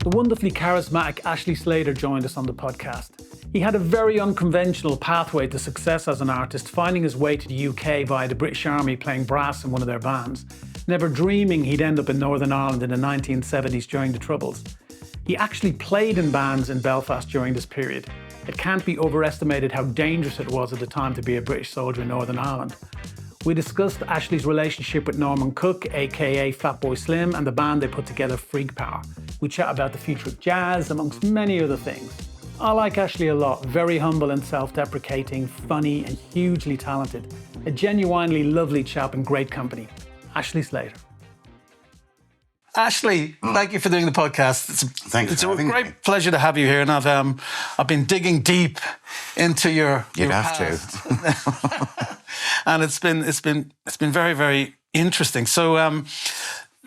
The wonderfully charismatic Ashley Slater joined us on the podcast. He had a very unconventional pathway to success as an artist, finding his way to the UK via the British Army playing brass in one of their bands, never dreaming he'd end up in Northern Ireland in the 1970s during the Troubles. He actually played in bands in Belfast during this period. It can't be overestimated how dangerous it was at the time to be a British soldier in Northern Ireland. We discussed Ashley's relationship with Norman Cook, aka Fatboy Slim, and the band they put together, freakpower. We chat about the future of jazz, amongst many other things. I like Ashley a lot, very humble and self-deprecating, funny and hugely talented. A genuinely lovely chap and great company. Ashley Slater. Ashley, thank you for doing the podcast. It's a great pleasure to have you here, and I've been digging deep into your past. To. And it's been very, very interesting. So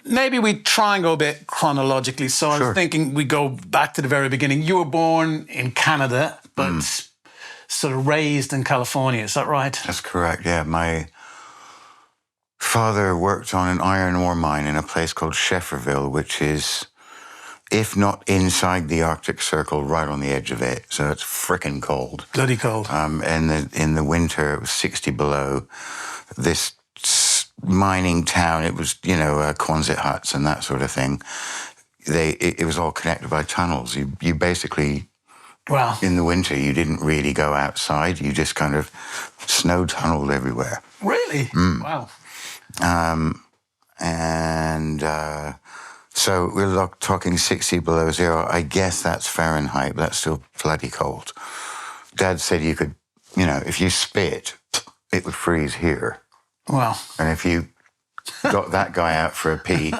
maybe we try and go a bit chronologically. So sure. I was thinking we go back to the very beginning. You were born in Canada, but sort of raised in California. Is that right? That's correct. Yeah, my father worked on an iron ore mine in a place called Shefferville, which is, if not inside the Arctic Circle, right on the edge of it. So it's frickin' cold. Bloody cold. In the winter, it was 60 below. This mining town, it was, Quonset huts and that sort of thing. It was all connected by tunnels. You basically, in the winter, you didn't really go outside. You just kind of snow tunneled everywhere. Really? Wow. So we're talking 60 below zero. I guess that's Fahrenheit, but that's still bloody cold. Dad said you could, if you spit, it would freeze here. Wow. And if you got that guy out for a pee,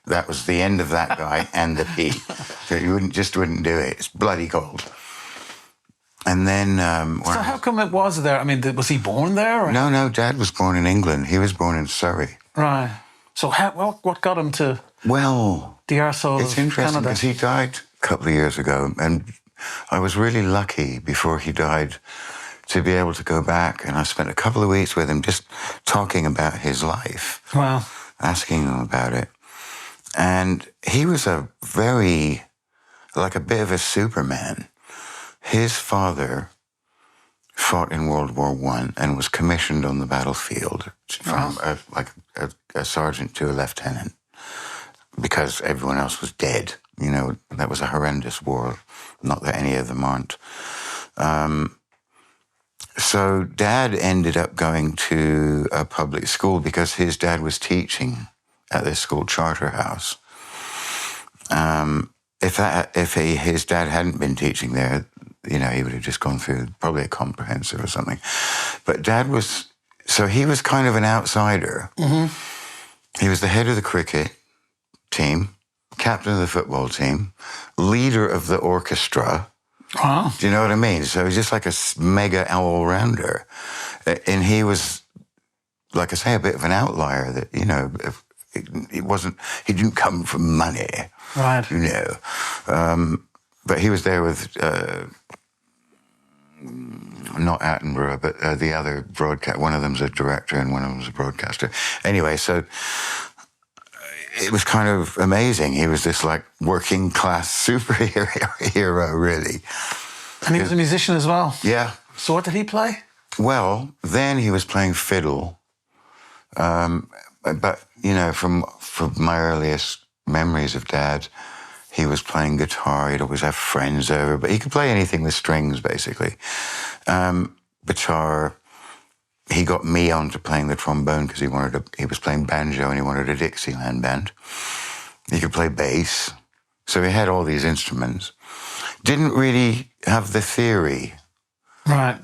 that was the end of that guy and the pee. So you wouldn't do it. It's bloody cold. And then... so how come it was there? I mean, was he born there? Or? No, Dad was born in England. He was born in Surrey. Right. So what got him to the arsehole it's of interesting Canada? because he died a couple of years ago, and I was really lucky before he died to be able to go back, and I spent a couple of weeks with him just talking about his life. Wow. Asking him about it. And he was a bit of a Superman. His father fought in World War I and was commissioned on the battlefield from a sergeant to a lieutenant because everyone else was dead. That was a horrendous war. Not that any of them aren't. So Dad ended up going to a public school because his dad was teaching at this school, Charterhouse. If his dad hadn't been teaching there, he would have just gone through probably a comprehensive or something. But Dad he was kind of an outsider. Mm-hmm. He was the head of the cricket team, captain of the football team, leader of the orchestra. Wow. Do you know what I mean? So he's just like a mega all-rounder. And he was, like I say, a bit of an outlier that, he didn't come from money. Right. But he was there with, not Attenborough, but the other broadcast. One of them's a director and one of them's a broadcaster. Anyway, so it was kind of amazing. He was this working class superhero, really. And he was a musician as well. Yeah. So what did he play? Well, then he was playing fiddle. But from my earliest memories of Dad, he was playing guitar. He'd always have friends over, but he could play anything with strings, basically. Guitar. He got me onto playing the trombone because he was playing banjo and he wanted a Dixieland band. He could play bass. So he had all these instruments. Didn't really have the theory. Right.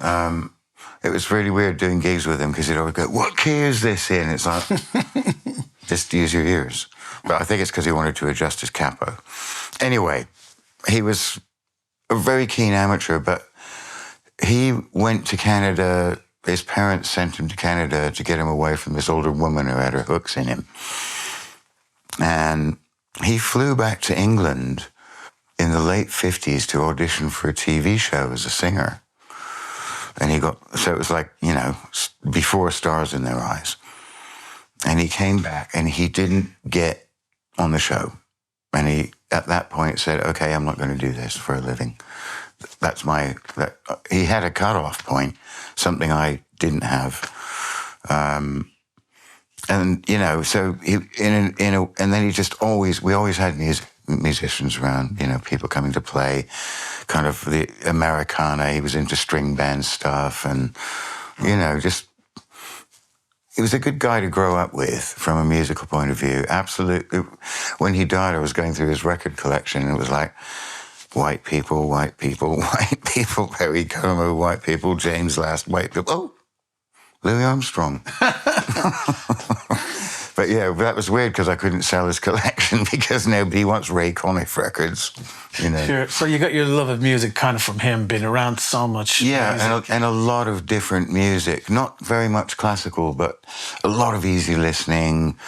It was really weird doing gigs with him because he'd always go, "What key is this in?" It's like, just use your ears. But I think it's because he wanted to adjust his capo. Anyway, he was a very keen amateur, but he went to Canada. His parents sent him to Canada to get him away from this older woman who had her hooks in him. And he flew back to England in the late 50s to audition for a TV show as a singer. And so it was before Stars in Their Eyes. And he came back and he didn't get on the show. And he, at that point, said, okay, I'm not going to do this for a living. He had a cutoff point, something I didn't have. And, you know, so and then he just we always had musicians around, you know, people coming to play, kind of the Americana. He was into string band stuff and, you know, he was a good guy to grow up with from a musical point of view. Absolutely. When he died, I was going through his record collection and it was like, white people, white people, white people, Perry Como, white people, James Last, white people. Oh, Louis Armstrong. But yeah, that was weird because I couldn't sell his collection because nobody wants Ray Conniff records, you know. Sure. So you got your love of music kind of from him, being around so much music. And a lot of different music. Not very much classical, but a lot of easy listening.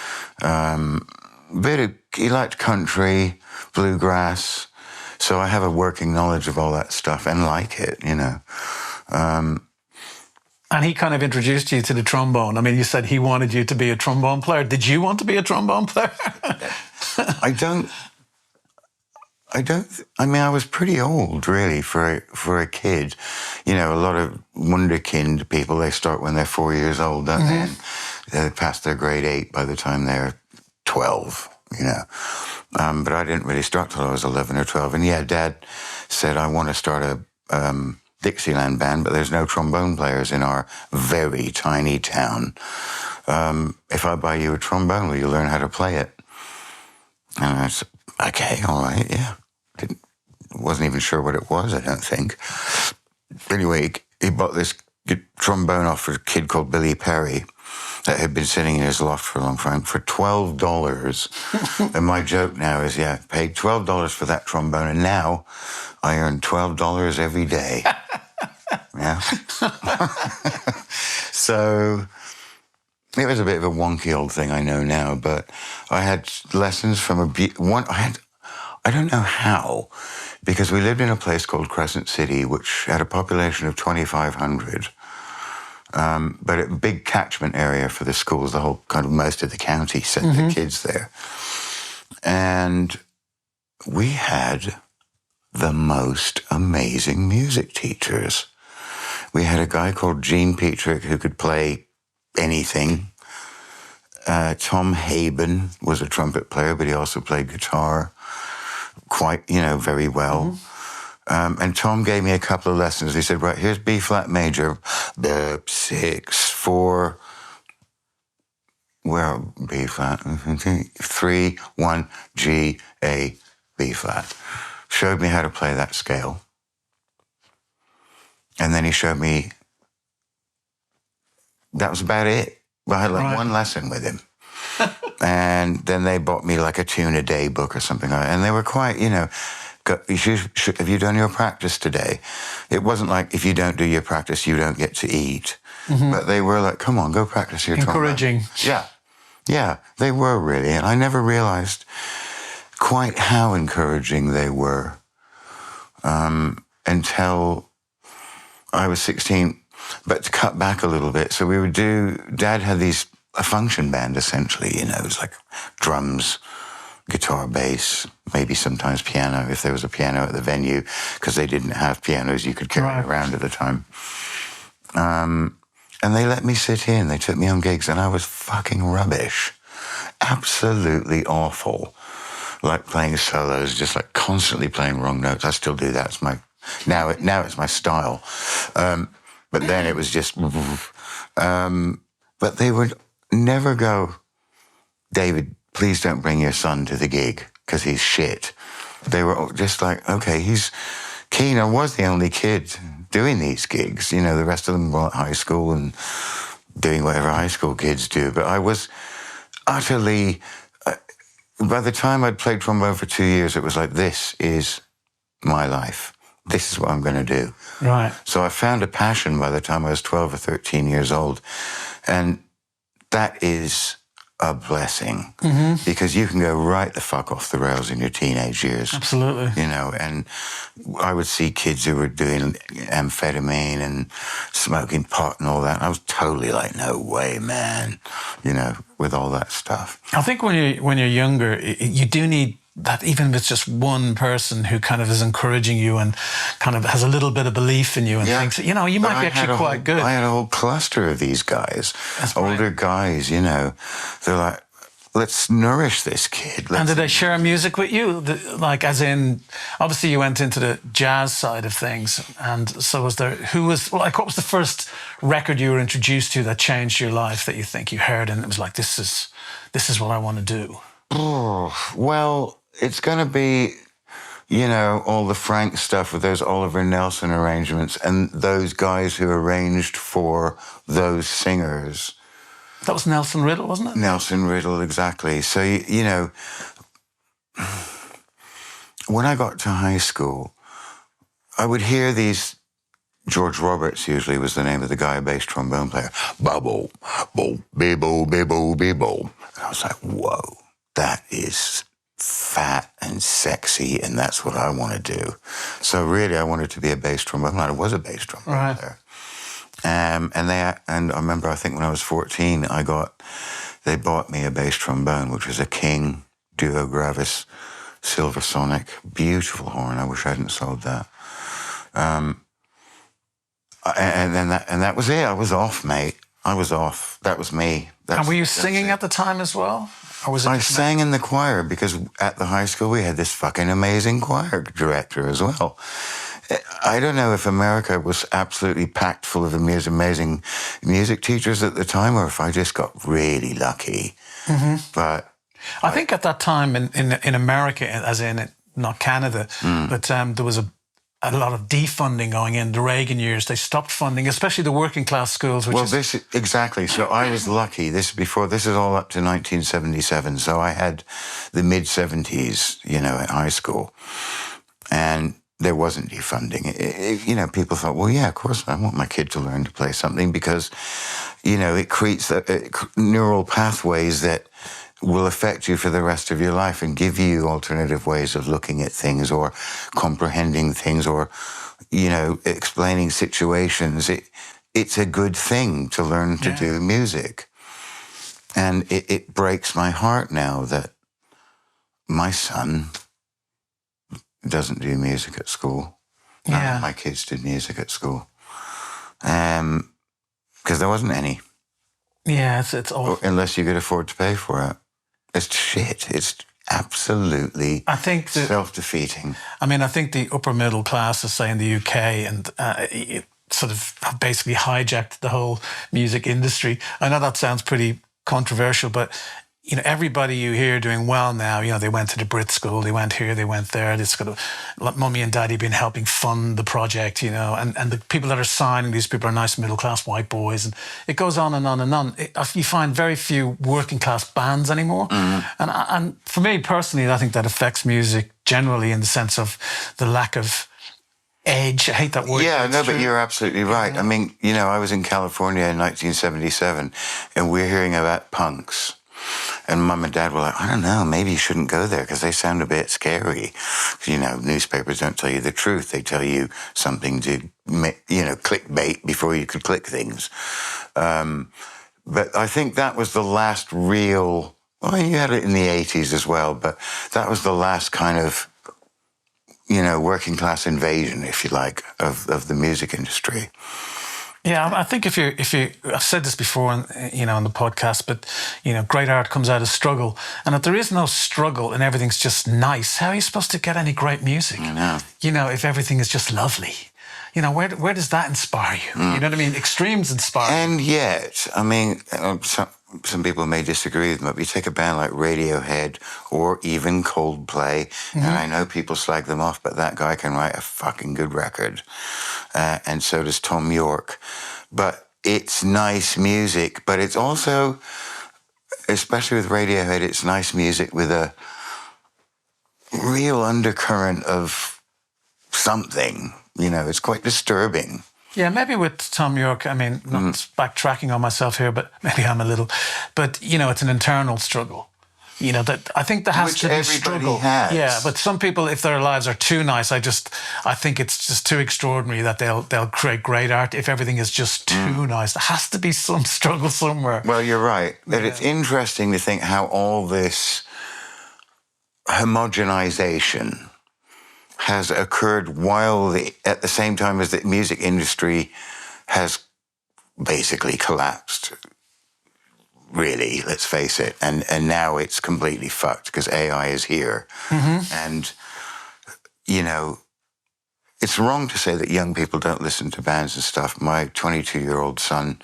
He liked country, bluegrass. So I have a working knowledge of all that stuff and like it, you know. And he kind of introduced you to the trombone. I mean, you said he wanted you to be a trombone player. Did you want to be a trombone player? I mean, I was pretty old, really, for a kid. You know, a lot of wunderkind people, they start when they're 4 years old, don't they? And they pass their grade 8 by the time they're 12, you know. But I didn't really start till I was 11 or 12. And yeah, Dad said, I want to start a Dixieland band, but there's no trombone players in our very tiny town. If I buy you a trombone, will you learn how to play it? And I said, okay, all right, yeah. Wasn't even sure what it was, I don't think. Anyway, he bought this trombone off a kid called Billy Perry that had been sitting in his loft for a long time for $12. And my joke now is, yeah, paid $12 for that trombone, and now I earn $12 every day. Yeah. So it was a bit of a wonky old thing, I know now, but I had lessons from I don't know how, because we lived in a place called Crescent City, which had a population of 2,500. But a big catchment area for the schools, the whole kind of most of the county sent their kids there. And we had the most amazing music teachers. We had a guy called Gene Petrick who could play anything. Tom Haben was a trumpet player, but he also played guitar quite, you know, very well. And Tom gave me a couple of lessons. He said, right, here's B flat major, 6, 4, where B flat, 3, 1, G, A, B flat. Showed me how to play that scale. And then he showed me, that was about it. I had like one lesson with him. And then they bought me like a tune a day book or something like that. And they were quite, you know, have you done your practice today? It wasn't like, if you don't do your practice, you don't get to eat. But they were like, come on, go practice your trombone. Encouraging. Yeah, they were really. And I never realized quite how encouraging they were until I was 16. But to cut back a little bit, so we would Dad had a function band essentially, you know, it was like drums, guitar, bass, maybe sometimes piano, if there was a piano at the venue, because they didn't have pianos you could carry around at the time. And they let me sit in. They took me on gigs, and I was fucking rubbish. Absolutely awful. Like playing solos, just like constantly playing wrong notes. I still do that. It's now it's my style. But then it was just... but they would never go, David, please don't bring your son to the gig because he's shit. They were just like, okay, he's keen. I was the only kid doing these gigs. You know, the rest of them were at high school and doing whatever high school kids do. But I was utterly... by the time I'd played trombone for 2 years, it was like, this is my life. This is what I'm going to do. Right. So I found a passion by the time I was 12 or 13 years old. And that is a blessing because you can go right the fuck off the rails in your teenage years. Absolutely. You know, and I would see kids who were doing amphetamine and smoking pot and all that. And I was totally like, no way, man, you know, with all that stuff. I think when you're younger, you do need that even if it's just one person who kind of is encouraging you and kind of has a little bit of belief in you and thinks, you know, you might be actually quite good. I had a whole cluster of these guys, older guys, you know. They're like, let's nourish this kid. And did they share music with you? Like, as in, obviously you went into the jazz side of things. And so what was the first record you were introduced to that changed your life that you think you heard and it was like, this is what I want to do? Oh, well, it's going to be, you know, all the Frank stuff with those Oliver Nelson arrangements and those guys who arranged for those singers. That was Nelson Riddle, wasn't it? Nelson Riddle, exactly. So, you know, when I got to high school, I would hear these, George Roberts usually was the name of the guy, a bass trombone player, bubble, bo, bebo, bebo, bebo. And I was like, whoa, that is fat and sexy, and that's what I want to do. So really, I wanted to be a bass trombone player. I was a bass trombone player. And I remember, I think when I was 14, they bought me a bass trombone, which was a King Duo Gravis Silver Sonic, beautiful horn. I wish I hadn't sold that. And that was it. I was off, mate. I was off. That was me. And were you singing at the time as well? Or was it I sang in the choir because at the high school we had this fucking amazing choir director as well. I don't know if America was absolutely packed full of amazing music teachers at the time or if I just got really lucky. Mm-hmm. But I think at that time in America, as in not Canada, but there was a lot of defunding going in the Reagan years. They stopped funding, especially the working class schools. Exactly. So I was lucky. This is all up to 1977. So I had the mid 70s, you know, at high school, and there wasn't defunding. You know, people thought, well, yeah, of course, I want my kid to learn to play something because, you know, it creates neural pathways that will affect you for the rest of your life and give you alternative ways of looking at things or comprehending things or, you know, explaining situations. It's a good thing to learn to do music. And it breaks my heart now that my son doesn't do music at school. None of my kids did music at school. Because there wasn't any. Yeah, it's awful. Unless you could afford to pay for it. It's shit. It's absolutely self-defeating. I mean, I think the upper middle classes, say in the UK, and it sort of have basically hijacked the whole music industry. I know that sounds pretty controversial, but you know, everybody you hear doing well now, you know, they went to the Brit school, they went here, they went there. It's got mummy and daddy been helping fund the project, you know, and the people that are signing, these people are nice middle class white boys, and it goes on and on and on. You find very few working class bands anymore. Mm-hmm. And for me personally, I think that affects music generally in the sense of the lack of edge. I hate that word. Yeah, no, but you're absolutely right. I mean, you know, I was in California in 1977 and we're hearing about punks. And Mum and Dad were like, I don't know, maybe you shouldn't go there because they sound a bit scary. You know, newspapers don't tell you the truth. They tell you something to, you know, clickbait before you could click things. But I think that was the last real, well, you had it in the 80s as well, but that was the last kind of, you know, working class invasion, if you like, of the music industry. Yeah, I think if you, I've said this before, you know, on the podcast, but you know, great art comes out of struggle, and if there is no struggle and everything's just nice, how are you supposed to get any great music? I know. You know, if everything is just lovely, you know, where does that inspire you? You know what I mean? Extremes inspire. And yet, I mean, some people may disagree with me, but you take a band like Radiohead or even Coldplay, and I know people slag them off, but that guy can write a fucking good record. And so does Tom York. But it's nice music, but it's also, especially with Radiohead, it's nice music with a real undercurrent of something. You know, it's quite disturbing. Yeah, maybe with Tom York, I mean, not backtracking on myself here, but maybe I'm a little. But, you know, it's an internal struggle. You know, that I think there has to be struggle. Has. Yeah, but some people, if their lives are too nice, I think it's just too extraordinary that they'll create great art if everything is just too nice. There has to be some struggle somewhere. Well, you're right. But it's interesting to think how all this homogenization has occurred at the same time as the music industry has basically collapsed. Really, let's face it. And now it's completely fucked because AI is here. And, you know, it's wrong to say that young people don't listen to bands and stuff. My 22-year-old son,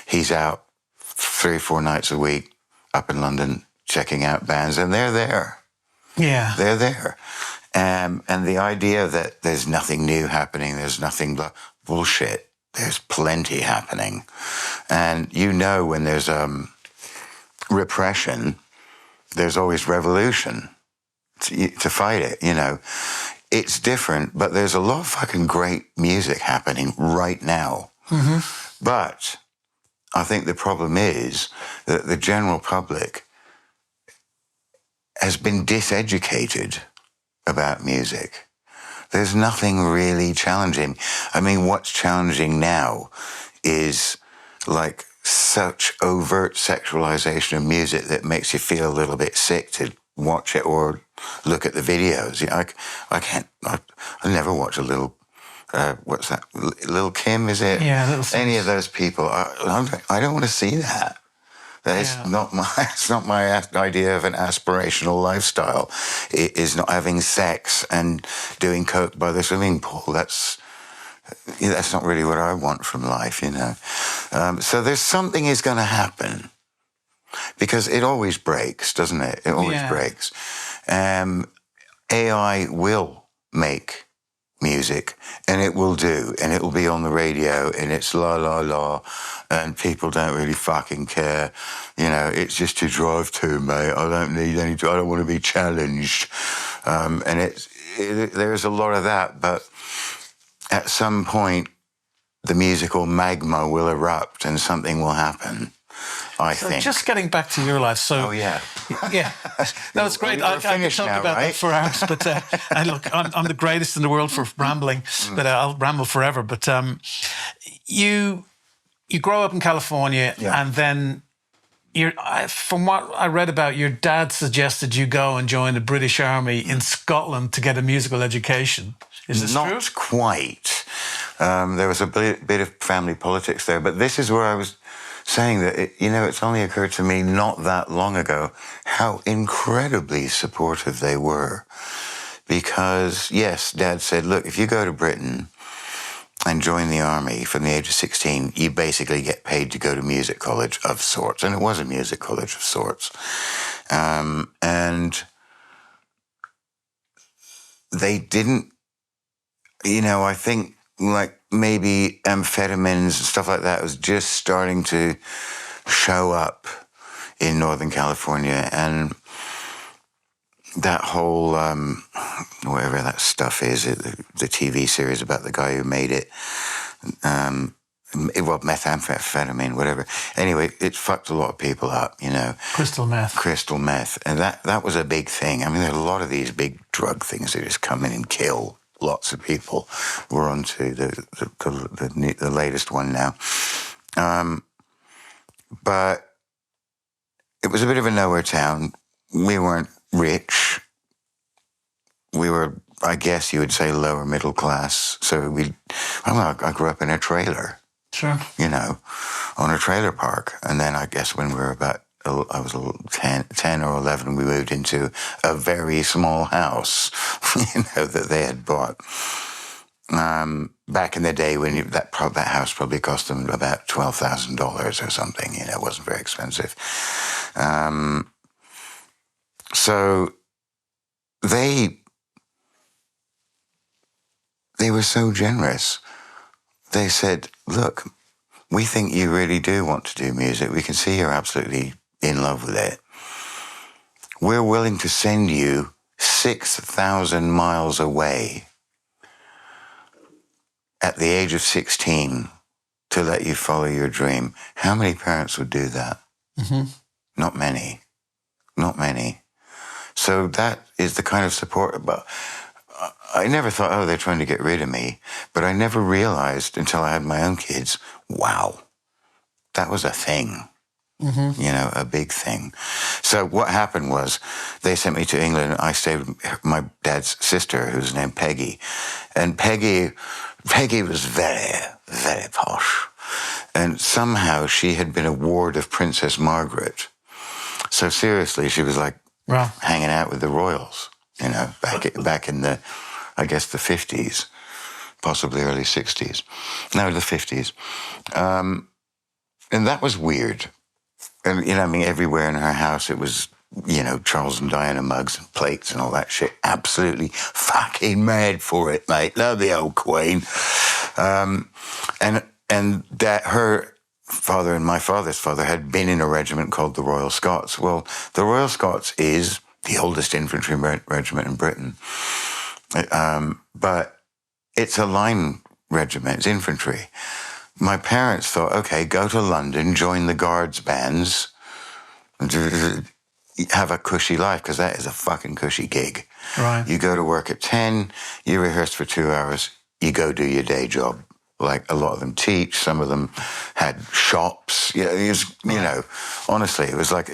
he's out 3 or 4 nights a week up in London checking out bands, and they're there. Yeah. They're there. And the idea that there's nothing new happening, there's nothing bullshit. There's plenty happening. And you know when there's repression, there's always revolution to fight it, you know. It's different, but there's a lot of fucking great music happening right now. But I think the problem is that the general public has been diseducated about music. There's nothing really challenging. I mean, what's challenging now is like such overt sexualization of music that makes you feel a little bit sick to watch it or look at the videos. You know, I never watch a little, what's that? Lil Kim, is it? Yeah, any of those people. I don't want to see that. It's not my idea of an aspirational lifestyle. It is not having sex and doing coke by the swimming pool. That's not really what I want from life, you know. So there's something is going to happen because it always breaks, doesn't it? It always breaks. AI will make music, and it will do, and it will be on the radio, and it's la la la, and people don't really fucking care. You know, it's just to drive to, mate. I don't need any. I don't want to be challenged. And there's a lot of that, but at some point, the musical magma will erupt, and something will happen. I think. Just getting back to your life. So, oh yeah, yeah, no, it's great. I could talk about that for hours, but and look, I'm the greatest in the world for rambling, but I'll ramble forever. But you grow up in California, and then from what I read about, your dad suggested you go and join the British Army in Scotland to get a musical education. Is this true? Not quite. There was a bit of family politics there, but this is where I was saying that, it's only occurred to me not that long ago how incredibly supportive they were. Because, yes, Dad said, look, if you go to Britain and join the army from the age of 16, you basically get paid to go to music college of sorts. And it was a music college of sorts. And they didn't, I think, like maybe amphetamines and stuff like that was just starting to show up in Northern California, and that whole whatever that stuff is, the TV series about the guy who made it, methamphetamine, whatever. Anyway, it fucked a lot of people up, Crystal meth, and that was a big thing. I mean, there are a lot of these big drug things that just come in and kill lots of people. We're on to the latest one now. But it was a bit of a nowhere town. We weren't rich. We were, I guess you would say, lower middle class. So I grew up in a trailer. Sure. On a trailer park. And then I guess when we were I was 10 or 11, we moved into a very small house, that they had bought. Back in the day when that house probably cost them about $12,000 or something, it wasn't very expensive. So they were so generous. They said, look, we think you really do want to do music. We can see you're absolutely in love with it. We're willing to send you 6,000 miles away at the age of 16 to let you follow your dream. How many parents would do that? Mm-hmm. Not many. Not many. So that is the kind of support. But I never thought, they're trying to get rid of me. But I never realized until I had my own kids, wow, that was a thing. you know, a big thing. So what happened was they sent me to England. I stayed with my dad's sister, who's named Peggy. And Peggy was very, very posh. And somehow she had been a ward of Princess Margaret. So seriously, she was like hanging out with the royals, you know, back in the, I guess, the 50s, possibly early 60s. No, the 50s. And that was weird. And, you know, I mean, everywhere in her house, it was, you know, Charles and Diana mugs and plates and all that shit. Absolutely fucking mad for it, mate. Love the old queen. And that her father and my father's father had been in a regiment called the Royal Scots. Well, the Royal Scots is the oldest infantry regiment in Britain. But it's a line regiment, it's infantry. My parents thought, okay, go to London, join the guards bands, have a cushy life, because that is a fucking cushy gig. Right. You go to work at 10, you rehearse for 2 hours, you go do your day job. Like a lot of them teach, some of them had shops. You know, it was, you know, honestly, it was like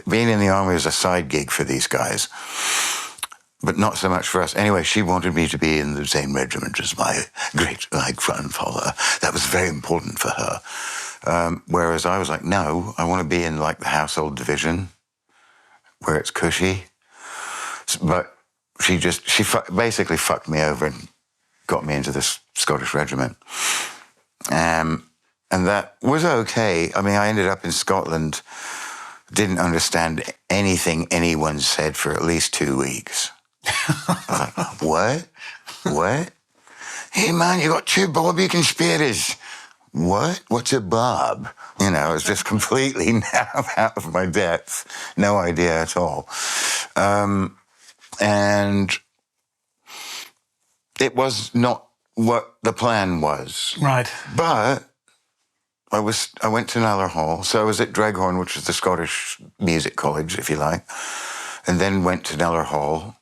being in the army was a side gig for these guys. But not so much for us. Anyway, she wanted me to be in the same regiment as my great-grandfather. That was very important for her. Whereas I was like, no, I want to be in like the household division where it's cushy. But she basically fucked me over and got me into this Scottish regiment. And that was okay. I mean, I ended up in Scotland, didn't understand anything anyone said for at least 2 weeks. I was like, what? Hey, man, you got 2 bob you can spare us. What? What's a bob? You know, I was just completely out of my depth. No idea at all. And it was not what the plan was. Right. But I went to Naller Hall. So I was at Dreghorn, which is the Scottish music college, if you like, and then went to Naller Hall.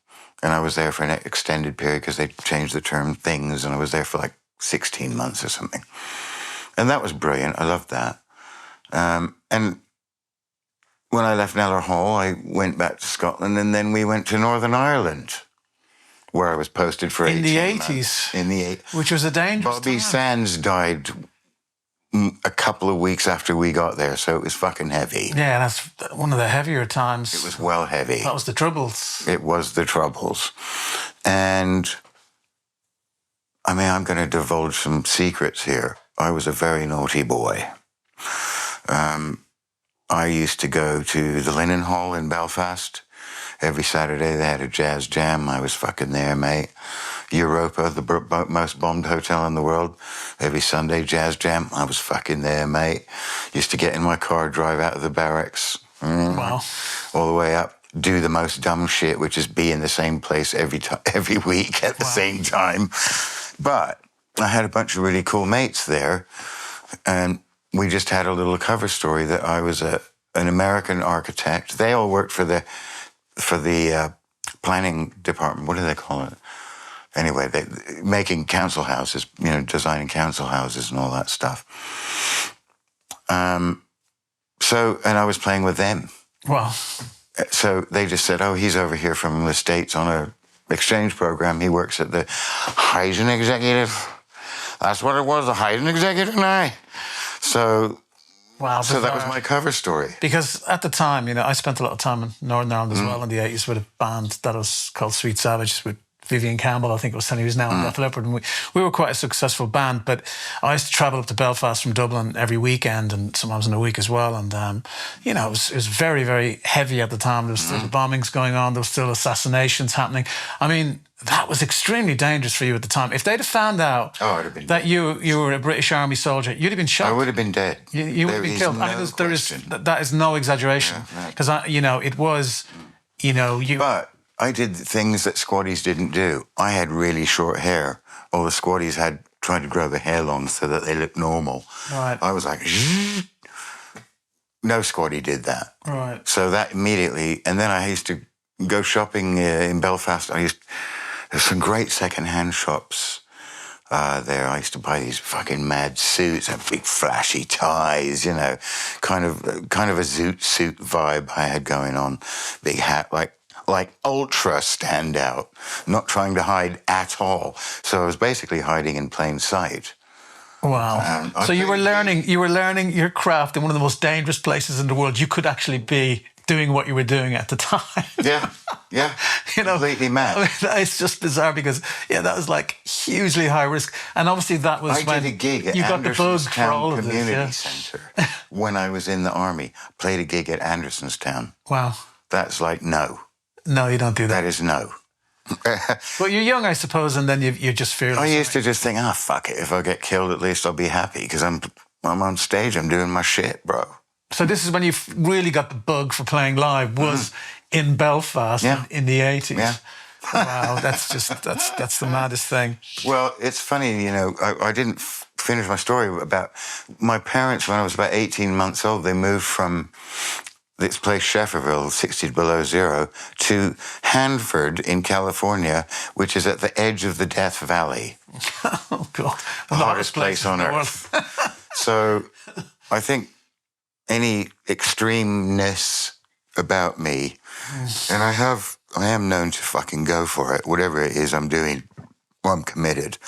And I was there for an extended period because they changed the term things, and I was there for like 16 months or something. And that was brilliant. I loved that. And when I left Naller Hall, I went back to Scotland, and then we went to Northern Ireland, where I was posted for 18 months. In the 80s. Which was a dangerous Bobby time. Sands died a couple of weeks after we got there, so it was fucking heavy. Yeah, that's one of the heavier times. It was well heavy. That was the Troubles. It was the Troubles. And, I mean, I'm going to divulge some secrets here. I was a very naughty boy. I used to go to the Linen Hall in Belfast. Every Saturday they had a jazz jam. I was fucking there, mate. Europa, the most bombed hotel in the world. Every Sunday, jazz jam. I was fucking there, mate. Used to get in my car, drive out of the barracks. Wow. All the way up. Do the most dumb shit, which is be in the same place every week at the same time. But I had a bunch of really cool mates there. And we just had a little cover story that I was an American architect. They all worked for the planning department. What do they call it? Anyway, making council houses, you know, designing council houses and all that stuff. So, and I was playing with them. Wow. So they just said, oh, he's over here from the States on a exchange program. He works at the Haydn Executive. That's what it was, the Haydn Executive now. So, wow, so that was my cover story. Because at the time, you know, I spent a lot of time in Northern Ireland as well in the 80s with a band that was called Sweet Savage with Vivian Campbell, I think it was, he was now in Def Leppard, and we were quite a successful band. But I used to travel up to Belfast from Dublin every weekend, and sometimes in a week as well. And you know, it was very, very heavy at the time. There was still bombings going on. There was still assassinations happening. I mean, that was extremely dangerous for you at the time. If they'd have found out I'd have been that you were a British Army soldier, you'd have been shot. I would have been dead. You would have been killed. No, I mean, that is no exaggeration. Because you know, it was, you know, you. But I did things that squaddies didn't do. I had really short hair. All the squaddies had tried to grow the hair long so that they looked normal. Right. I was like, zzz. No squaddie did that. Right. So that immediately, and then I used to go shopping in Belfast. There's some great second-hand shops. there. I used to buy these fucking mad suits and big flashy ties, you know, kind of a zoot suit vibe I had going on. Big hat, like ultra standout, not trying to hide at all. So I was basically hiding in plain sight. Wow. So you were learning your craft in one of the most dangerous places in the world. You could actually be doing what you were doing at the time. Yeah. You know, completely mad. I mean, it's just bizarre because, that was like hugely high risk. And obviously that was I did a gig at you got the bug for all Andersonstown of Community this. Centre when I was in the Army. Played a gig at Andersonstown. Wow. That's like no. No, you don't do that. That is no. Well, you're young, I suppose, and then you're just fearless. I used to just think, fuck it. If I get killed, at least I'll be happy because I'm on stage. I'm doing my shit, bro. So this is when you really got the bug for playing live, was in Belfast in the 80s. Yeah. Wow, that's the maddest thing. Well, it's funny, I didn't finish my story about my parents. When I was about 18 months old, they moved from this place, Shefferville, 60 below zero, to Hanford in California, which is at the edge of the Death Valley. Oh, God. The hardest place on earth. So I think any extremeness about me, and I am known to fucking go for it, whatever it is I'm doing, I'm committed.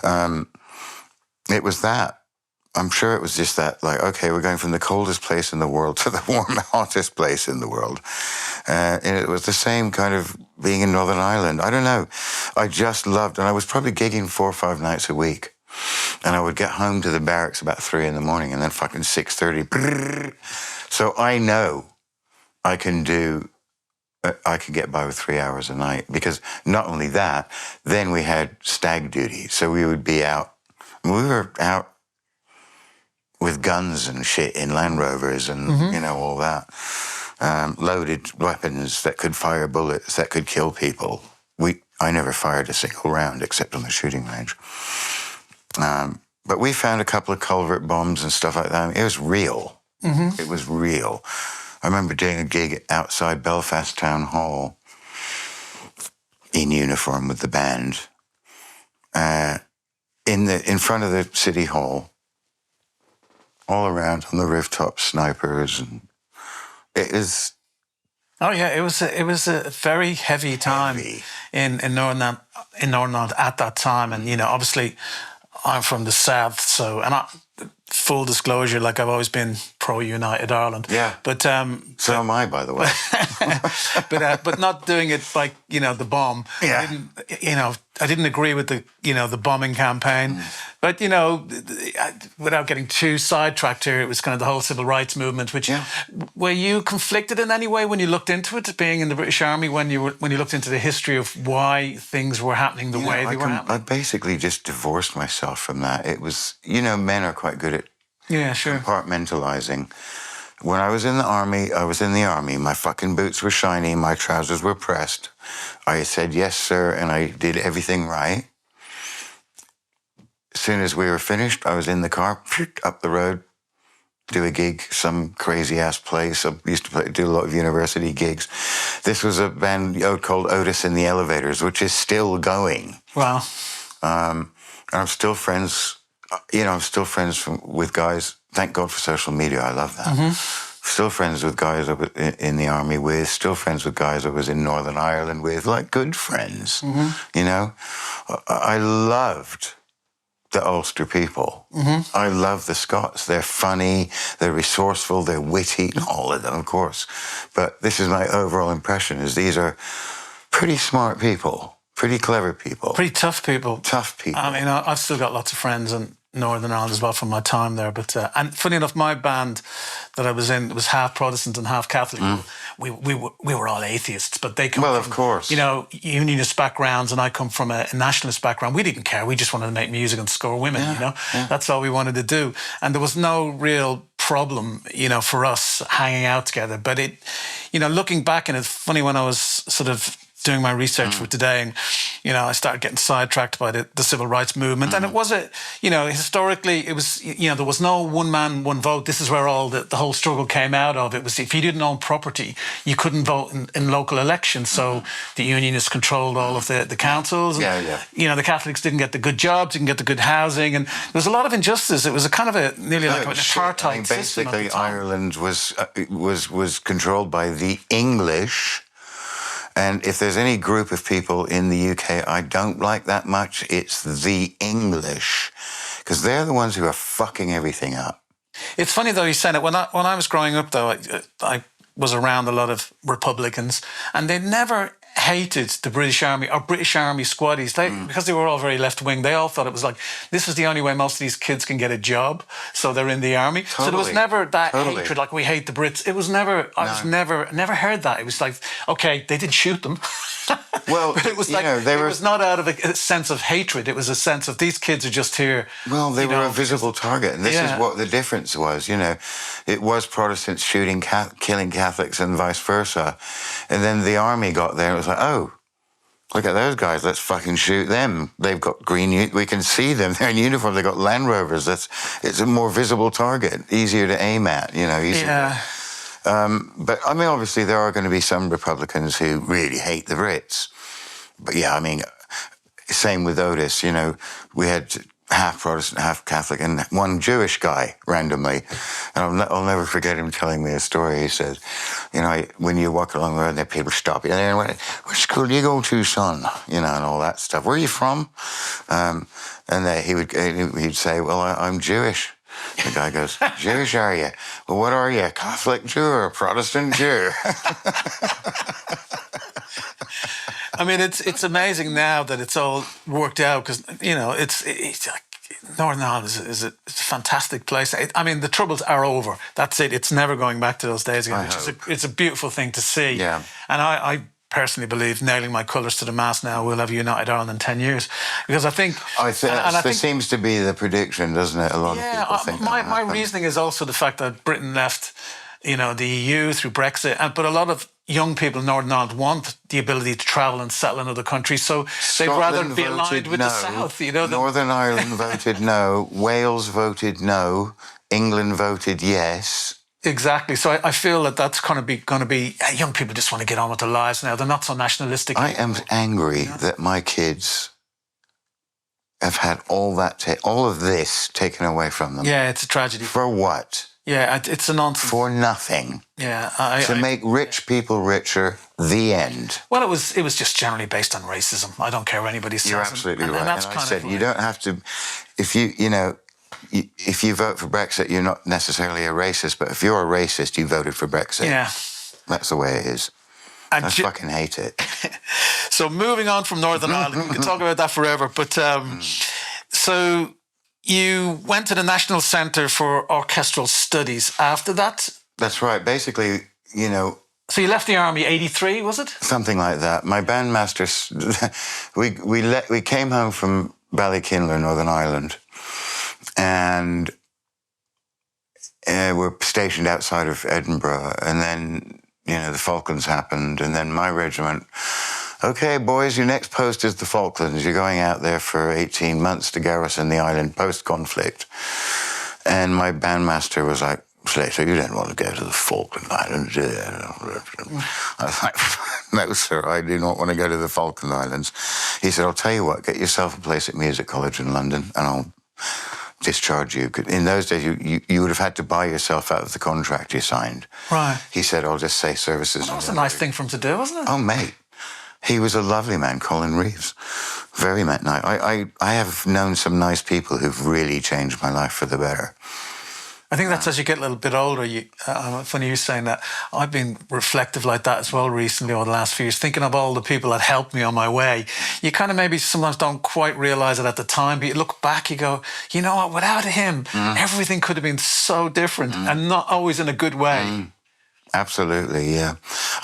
It was that. I'm sure it was just that, like, okay, we're going from the coldest place in the world to the warm, hottest place in the world. And it was the same kind of being in Northern Ireland. I don't know. I just loved, and I was probably gigging 4 or 5 nights a week. And I would get home to the barracks about 3 in the morning and then fucking 6:30. So I know I can get by with 3 hours a night, because not only that, then we had stag duty. So we would be out. We were out with guns and shit in Land Rovers and, all that. Loaded weapons that could fire bullets, that could kill people. I never fired a single round except on the shooting range. But we found a couple of culvert bombs and stuff like that. I mean, it was real. It was real. I remember doing a gig outside Belfast Town Hall in uniform with the band, in front of the city hall, all around on the rooftops, snipers, and it was. Oh yeah, it was a very heavy time in Northern Ireland at that time, and obviously I'm from the south, so full disclosure, like I've always been pro United Ireland. Yeah. But so am I, by the way. but not doing it by the bomb. Yeah. I didn't agree with the bombing campaign. But without getting too sidetracked here, it was kind of the whole civil rights movement. Which were you conflicted in any way when you looked into it, being in the British Army, when you looked into the history of why things were happening the way they were happening? I basically just divorced myself from that. It was, men are quite good at compartmentalizing. When I was in the army, I was in the army. My fucking boots were shiny. My trousers were pressed. I said, yes, sir, and I did everything right. As soon as we were finished, I was in the car, up the road, do a gig, some crazy-ass place. I used to do a lot of university gigs. This was a band called Otis in the Elevators, which is still going. Wow. And I'm still friends. I'm still friends with guys. Thank God for social media. I love that. Still friends with guys I was in the army with. Still friends with guys I was in Northern Ireland with. Like good friends. I loved the Ulster people. I love the Scots. They're funny. They're resourceful. They're witty. Not all of them, of course. But this is my overall impression: is these are pretty smart people. Pretty clever people. Pretty tough people. Tough people. I mean, I've still got lots of friends in Northern Ireland as well from my time there. But and funny enough, my band that I was in was half Protestant and half Catholic. We were all atheists, but they come from, of course, unionist backgrounds, and I come from a nationalist background. We didn't care. We just wanted to make music and score women. That's all we wanted to do, and there was no real problem, for us hanging out together. But it, looking back, and it's funny when I was sort of doing my research for today, and you know, I started getting sidetracked by the civil rights movement. And it was historically, it was, there was no one man, one vote. This is where all the whole struggle came out of. It was, if you didn't own property, you couldn't vote in local elections. So the unionists controlled all of the councils. And, the Catholics didn't get the good jobs, didn't get the good housing. And there was a lot of injustice. It was a kind of nearly like an apartheid system. Basically, Ireland was controlled by the English. And if there's any group of people in the UK I don't like that much, it's the English. Because they're the ones who are fucking everything up. It's funny, though, you said it. When I was growing up, though, I was around a lot of Republicans, and they never hated the British Army or British Army squaddies. Because they were all very left-wing, they all thought it was like, this is the only way most of these kids can get a job, so they're in the army. So there was never that hatred, like, we hate the Brits. It was never, I never heard that. It was like, okay, they did shoot them. Well, but it was like, it was not out of a sense of hatred. It was a sense of, these kids are just here. Well, they were a visible target. And this is what the difference was, It was Protestants killing Catholics and vice versa. And then the army got there and it was like, oh, look at those guys. Let's fucking shoot them. They've got green, we can see them. They're in uniform. They've got Land Rovers. It's a more visible target, easier to aim at, easier. Yeah. But, I mean, obviously there are going to be some Republicans who really hate the Brits. But, yeah, I mean, same with Otis, we had half Protestant, half Catholic, and one Jewish guy randomly. And I'll never forget him telling me a story. He said, when you walk along the road, there people stop you. And they're, which school do you go to, son? And all that stuff. Where are you from? And he'd say, well, I'm Jewish. The guy goes, Jewish, are you? Well, what are you, a Catholic Jew or a Protestant Jew? I mean, it's amazing now that it's all worked out because, it's like Northern Ireland is a fantastic place. I mean, the troubles are over. That's it. It's never going back to those days again. It's a beautiful thing to see. Yeah. And I personally believe, nailing my colours to the mast now, we'll have a united Ireland in 10 years. Because I think... there seems to be the prediction, doesn't it? A lot of people think my reasoning is also the fact that Britain left, the EU through Brexit, but a lot of young people in Northern Ireland want the ability to travel and settle in other countries, so they'd rather be aligned with the South. Northern Ireland voted no, Wales voted no, England voted yes. Exactly. So I feel that that's going to be young people just want to get on with their lives now. They're not so nationalistic. I am angry that my kids have had all of this taken away from them. Yeah, it's a tragedy. For what? Yeah, it's a nonsense. For nothing. Yeah, to make rich people richer. The end. Well, it was just generally based on racism. I don't care what anybody says. You're absolutely right. And I said you don't have to. If you vote for Brexit, you're not necessarily a racist, but if you're a racist, you voted for Brexit. Yeah. That's the way it is. I fucking hate it. So moving on from Northern Ireland, we can talk about that forever, but so you went to the National Centre for Orchestral Studies after that? That's right. Basically, So you left the army 83, was it? Something like that. My bandmaster, we came home from Ballykinler, Northern Ireland, and we're stationed outside of Edinburgh. And then, the Falklands happened. And then my regiment, okay, boys, your next post is the Falklands. You're going out there for 18 months to garrison the island post-conflict. And my bandmaster was like, Slater, you don't want to go to the Falkland Islands, do you? I was like, no, sir, I do not want to go to the Falkland Islands. He said, I'll tell you what, get yourself a place at Music College in London and I'll discharge you. In those days, you would have had to buy yourself out of the contract you signed. Right. He said, I'll just say services. Well, that was a nice thing for him to do, wasn't it? Oh, mate. He was a lovely man, Colin Reeves. Very nice. I have known some nice people who've really changed my life for the better. I think that's as you get a little bit older. Funny you saying that. I've been reflective like that as well recently over the last few years, thinking of all the people that helped me on my way. You kind of maybe sometimes don't quite realise it at the time, but you look back, you go, you know what, without him, everything could have been so different and not always in a good way. Absolutely, yeah.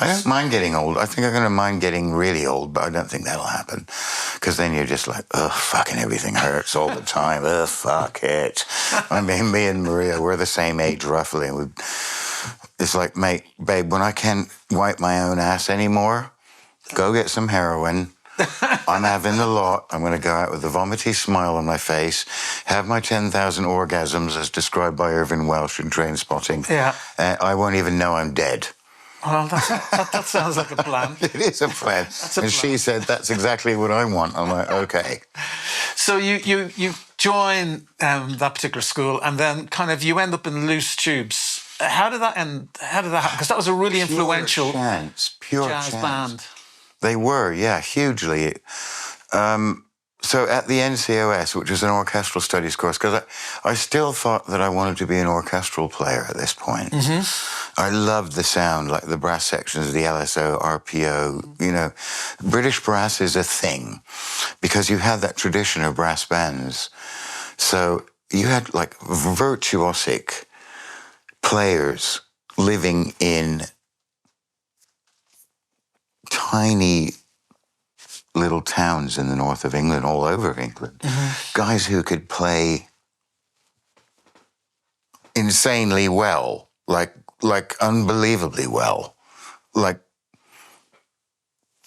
I don't mind getting old. I think I'm going to mind getting really old, but I don't think that'll happen. Because then you're just like, ugh, fucking everything hurts all the time. Ugh, fuck it. I mean, me and Maria, we're the same age roughly. And it's like, mate, babe, when I can't wipe my own ass anymore, go get some heroin. I'm having the lot. I'm going to go out with a vomity smile on my face, have my 10,000 orgasms as described by Irving Welsh in Trainspotting. Yeah. I won't even know I'm dead. Well, that sounds like a plan. It is a plan. And she said, that's exactly what I want. I'm like, okay. So you join that particular school, and then kind of you end up in Loose Tubes. How did that end? How did that happen? Because that was a really influential pure jazz band. They were, yeah, hugely. So at the NCOS, which is an orchestral studies course, because I still thought that I wanted to be an orchestral player at this point. I loved the sound, like the brass sections, the LSO, RPO, you know. British brass is a thing because you had that tradition of brass bands. So you had like virtuosic players living in tiny little towns in the north of England, all over England. Guys who could play insanely well, like unbelievably well, like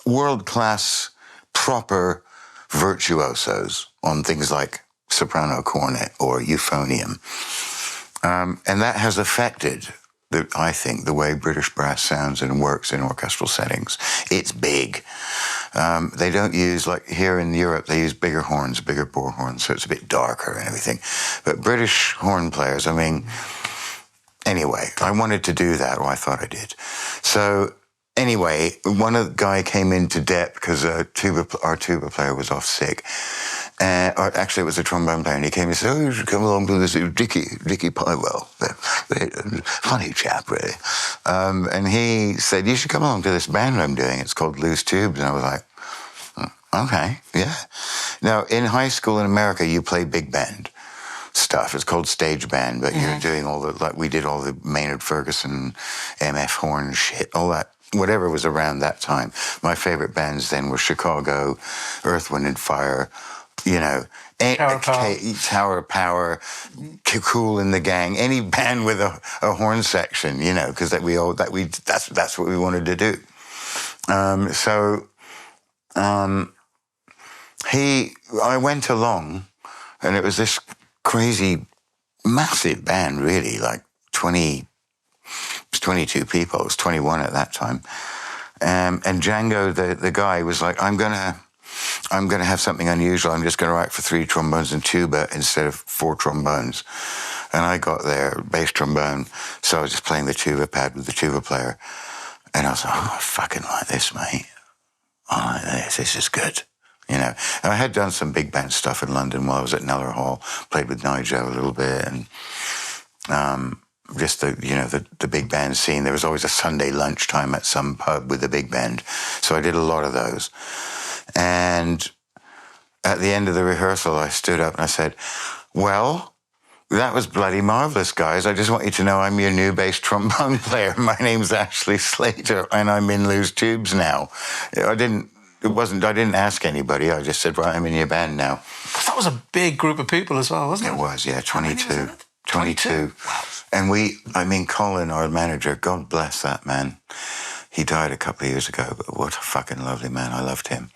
world-class, proper virtuosos on things like soprano cornet or euphonium. And that has affected, I think, the way British brass sounds and works in orchestral settings. It's big. They don't use, like here in Europe, they use bigger horns, bigger bore horns, so it's a bit darker and everything. But British horn players, I mean, anyway, I wanted to do that, or I thought I did. So anyway, one of the guy came into debt because our tuba player was off sick. Or actually, it was a trombone player, and he came and said, "Oh, you should come along to this Dickie Pywell, funny chap, really." And he said, "You should come along to this band I'm doing. It's called Loose Tubes." And I was like, "Okay, yeah." Now, in high school in America, you play big band stuff. It's called stage band, but you're doing all the, like we did all the Maynard Ferguson, MF Horn shit, all that. Whatever was around that time. My favorite bands then were Chicago, Earth, Wind and Fire. You know, Tower Power, Cool in the Gang, any band with a horn section, you know, because that's what we wanted to do. I went along, and it was this crazy, massive band, really, like 22 people. It was 21 at that time. And Django, the guy, was like, I'm gonna have something unusual. I'm just gonna write for 3 trombones and tuba instead of 4 trombones. And I got there, bass trombone, so I was just playing the tuba pad with the tuba player. And I was like, oh, I fucking like this, mate. I like this is good. You know, and I had done some big band stuff in London while I was at Kneller Hall, played with Nigel a little bit, and just the big band scene. There was always a Sunday lunchtime at some pub with the big band. So I did a lot of those. And at the end of the rehearsal, I stood up and I said, well, that was bloody marvelous, guys. I just want you to know I'm your new bass trombone player. My name's Ashley Slater, and I'm in Loose Tubes now. I didn't ask anybody. I just said, right, I'm in your band now. That was a big group of people as well, wasn't it? It was, yeah, 22. 22. Wow. And Colin, our manager, God bless that man. He died a couple of years ago, but what a fucking lovely man. I loved him.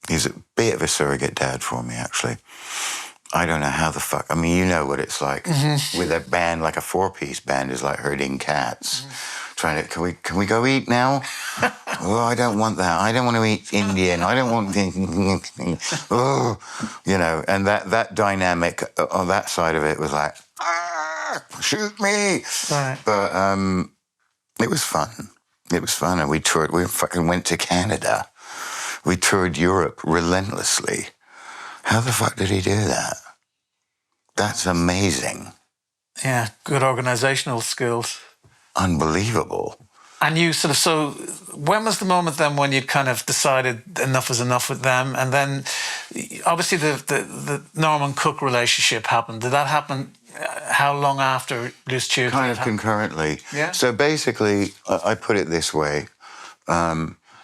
He's a bit of a surrogate dad for me, actually. I don't know how the fuck... I mean, you know what it's like. With a band, like a 4-piece band, is like herding cats. Trying to... Can we go eat now? Oh, I don't want that. I don't want to eat Indian. I don't want... Oh, you know, and that dynamic on that side of it was like, shoot me! Right. But... it was fun. It was fun, and we toured. We fucking went to Canada. We toured Europe relentlessly. How the fuck did he do that? That's amazing. Yeah, good organisational skills. Unbelievable. And you so when was the moment then when you kind of decided enough is enough with them? And then obviously the Norman Cook relationship happened. Did that happen? How long after Loose Tubes? Kind of concurrently. Yeah. So basically, I put it this way,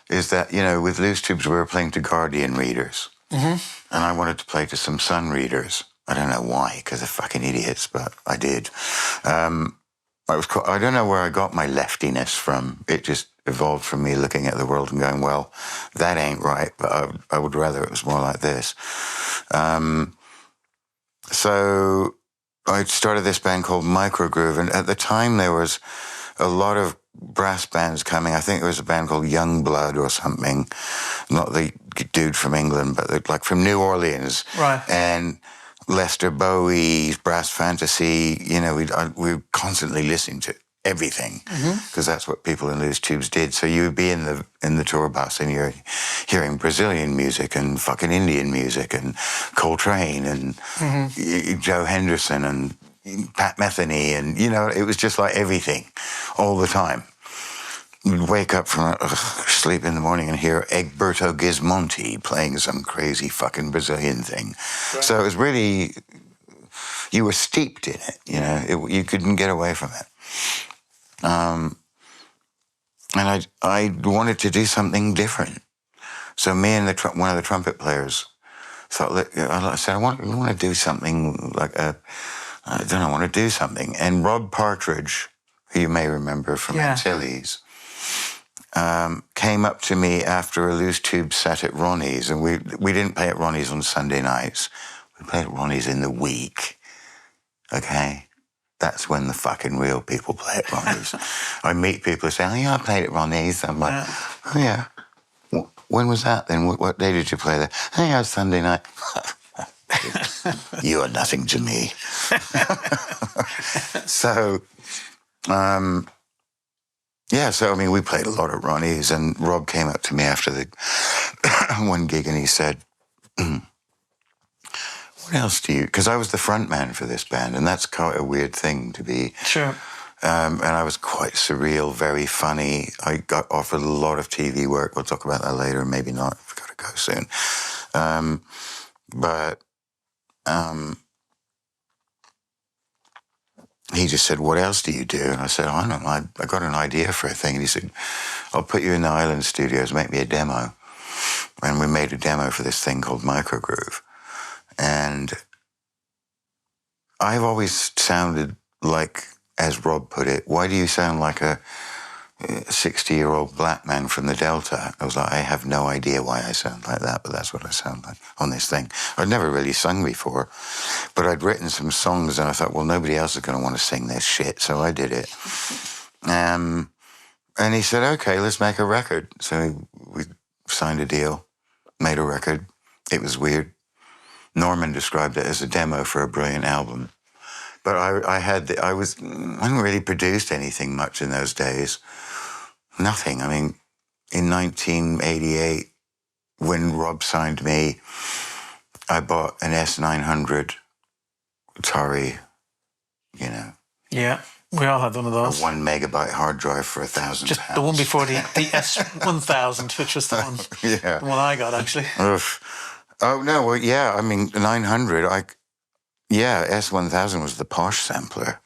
is that, you know, with Loose Tubes, we were playing to Guardian readers. And I wanted to play to some Sun readers. I don't know why, because they're fucking idiots, but I did. I don't know where I got my leftiness from. It just evolved from me looking at the world and going, well, that ain't right, but I would rather it was more like this. So I started this band called Microgroove, and at the time there was a lot of brass bands coming. I think there was a band called Youngblood or something, not the dude from England, but like from New Orleans. Right. And Lester Bowie's Brass Fantasy, you know, we were constantly listening to everything because that's what people in loose tubes did. So you would be in the tour bus and you're hearing Brazilian music and fucking Indian music and Coltrane and Joe Henderson and Pat Metheny, and you know, it was just like everything all the time. You'd wake up from sleep in the morning and hear Egberto Gismonti playing some crazy fucking Brazilian thing. Right. So it was really, you were steeped in it, you know, you couldn't get away from it. And I wanted to do something different. So me and one of the trumpet players thought, I said, I want to do something like I want to do something. And Rob Partridge, who you may remember from Antilles, came up to me after a loose tube set at Ronnie's, and we didn't play at Ronnie's on Sunday nights. We played at Ronnie's in the week, okay? That's when the fucking real people play at Ronnie's. I meet people who say, oh, yeah, I played at Ronnie's. I'm like, oh, yeah. When was that then? What day did you play there? Oh, yeah, it was Sunday night. You are nothing to me. So, so, I mean, we played a lot at Ronnie's, and Rob came up to me after the one gig and he said, what else do you... Because I was the front man for this band, and that's quite a weird thing to be. Sure. And I was quite surreal, very funny. I got offered a lot of TV work. We'll talk about that later, maybe not. I've got to go soon. He just said, what else do you do? And I said, I don't know. I got an idea for a thing. And he said, I'll put you in the Island Studios, make me a demo. And we made a demo for this thing called Microgroove. And I've always sounded like, as Rob put it, why do you sound like a 60-year-old black man from the Delta? I was like, I have no idea why I sound like that, but that's what I sound like on this thing. I'd never really sung before, but I'd written some songs and I thought, well, nobody else is going to want to sing this shit, so I did it. And he said, okay, let's make a record. So we signed a deal, made a record. It was weird. Norman described it as a demo for a brilliant album. But I hadn't really produced anything much in those days. Nothing. I mean, in 1988, when Rob signed me, I bought an S900 Atari, you know. Yeah, we all had one of those. A 1 megabyte hard drive for £1,000. Just the one before the S1000, which was the one, the one I got, actually. Oh, no, well, yeah, I mean, 900, S1000 was the posh sampler.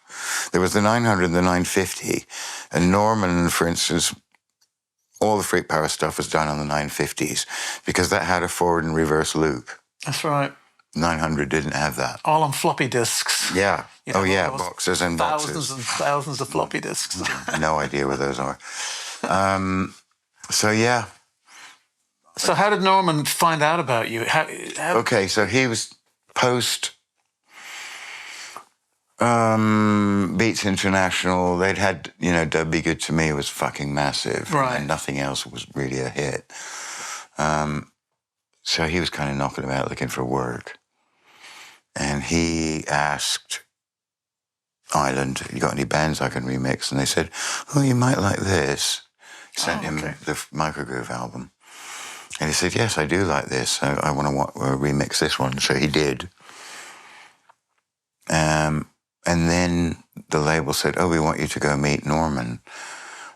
There was the 900 and the 950. And Norman, for instance, all the freakpower stuff was done on the 950s because that had a forward and reverse loop. That's right. 900 didn't have that. All on floppy disks. Yeah. You know, boxes and boxes. Thousands and thousands of floppy disks. No idea where those are. So, yeah. So how did Norman find out about you? Okay, so he was post Beats International. They'd had, you know, Don't Be Good to Me was fucking massive. Right. And nothing else was really a hit. So he was kind of knocking about looking for work. And he asked Island, you got any bands I can remix? And they said, oh, you might like this. Sent him the Microgroove album. And he said, yes, I do like this. I want to remix this one. So he did. And then the label said, oh, we want you to go meet Norman.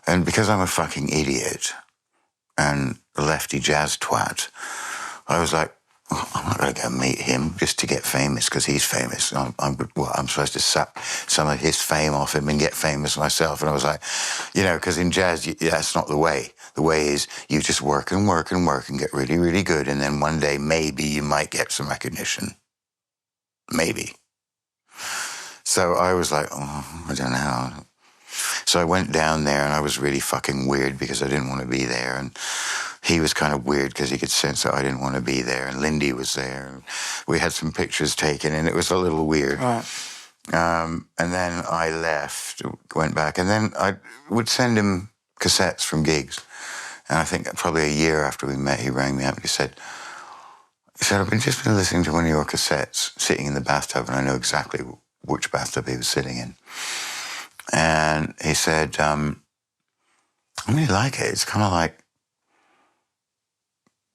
And because I'm a fucking idiot and a lefty jazz twat, I was like, oh, I'm not going to go meet him just to get famous because he's famous. I'm supposed to suck some of his fame off him and get famous myself. And I was like, you know, because in jazz, that's not the way. The way is you just work and work and work and get really, really good. And then one day, maybe you might get some recognition. Maybe. So I was like, oh, I don't know. So I went down there, and I was really fucking weird because I didn't want to be there. And he was kind of weird because he could sense that I didn't want to be there. And Lindy was there. And we had some pictures taken, and it was a little weird. Right. And then I left, went back, and then I would send him cassettes from gigs. And I think probably a year after we met, he rang me up and he said, I've just been listening to one of your cassettes sitting in the bathtub, and I know exactly which bathtub he was sitting in. And he said, I really like it. It's kind of like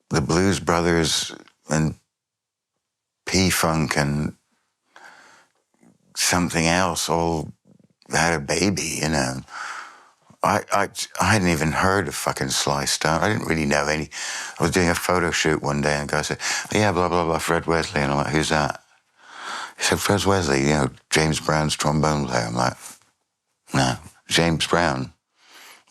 the Blues Brothers and P-Funk and something else all had a baby, you know. I hadn't even heard of fucking Sly Stone. I didn't really know any. I was doing a photo shoot one day, and the guy said, yeah, blah, blah, blah, Fred Wesley. And I'm like, who's that? He said, Fred Wesley, you know, James Brown's trombone player. I'm like, no, James Brown.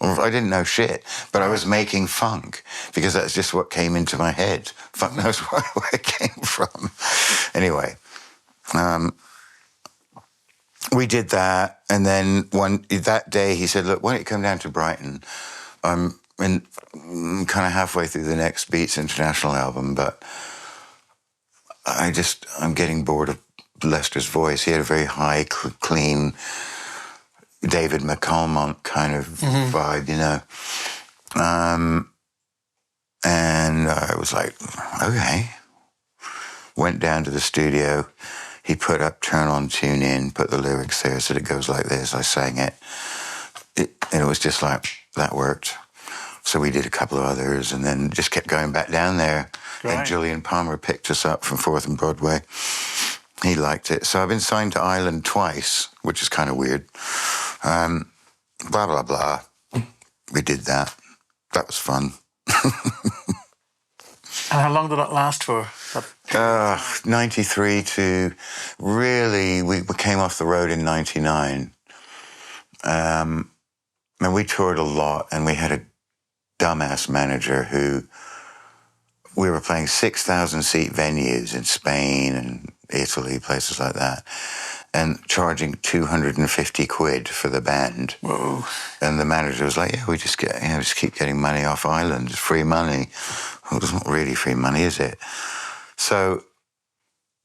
Well, I didn't know shit, but I was making funk because that's just what came into my head. Fuck knows where it came from. Anyway, we did that, and then that day he said, look, why don't you come down to Brighton? I'm kind of halfway through the next Beats International album, but I'm getting bored of Lester's voice. He had a very high, clean, David McCalmont kind of vibe, you know. And I was like, okay. Went down to the studio. He put up Turn On, Tune In, put the lyrics there, said it goes like this. I sang it. And it was just like, that worked. So we did a couple of others and then just kept going back down there. Right. And Julian Palmer picked us up from 4th and Broadway. He liked it. So I've been signed to Island twice, which is kind of weird. Blah, blah, blah. We did that. That was fun. And how long did that last for? 93 to really, we came off the road in 99. And we toured a lot, and we had a dumbass manager who, we were playing 6,000 seat venues in Spain and Italy, places like that, and charging 250 quid for the band. Whoa. And the manager was like, yeah, we just keep getting money off Island. It's free money. Well, it's not really free money, is it? So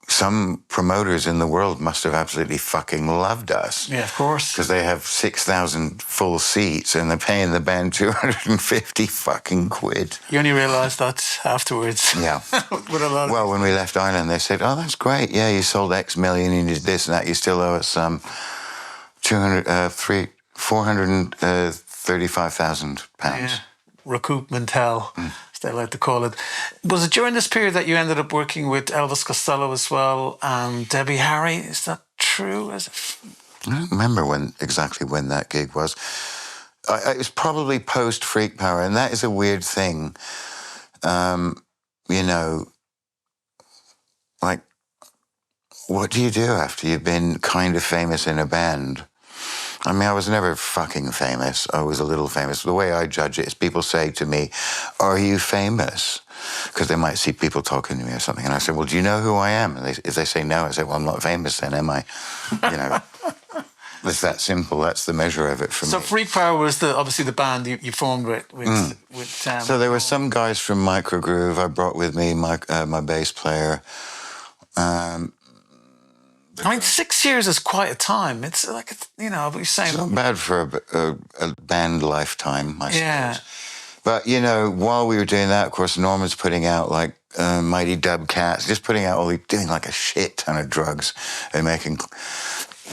some promoters in the world must have absolutely fucking loved us. Yeah, of course. Because they have 6,000 full seats and they're paying the band 250 fucking quid. You only realised that afterwards. Yeah. Well, when we left Ireland, they said, oh, that's great. Yeah, you sold X million and you did this and that. You still owe us £435,000. Yeah. Recoupment hell. They like to call it. Was it during this period that you ended up working with Elvis Costello as well and Debbie Harry? Is that true? Is it? I don't remember exactly when that gig was. It was probably post Freakpower, and that is a weird thing. You know, like, what do you do after you've been kind of famous in a band? I mean, I was never fucking famous. I was a little famous. The way I judge it is people say to me, are you famous? Because they might see people talking to me or something. And I say, well, do you know who I am? And if they say no, I say, well, I'm not famous then, am I? You know, it's that simple. That's the measure of it for me. So Freakpower was obviously the band you formed with So there were some guys from Microgroove. I brought with me my bass player. I mean, 6 years is quite a time. It's like, you know, what you're saying. It's not bad for a band lifetime, I yeah. suppose. But, you know, while we were doing that, of course, Norman's putting out, like, Mighty Dub Cats, just putting out doing, like, a shit ton of drugs and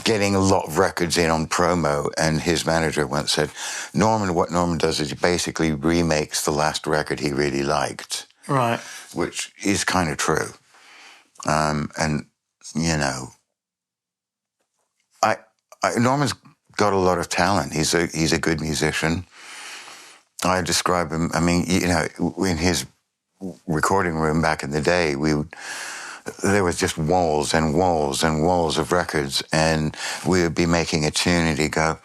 getting a lot of records in on promo. And his manager once said, what Norman does is he basically remakes the last record he really liked. Right. Which is kind of true. And, you know, Norman's got a lot of talent. He's a good musician. I describe him, I mean, you know, in his recording room back in the day, there was just walls and walls and walls of records, and we would be making a tune and he'd go,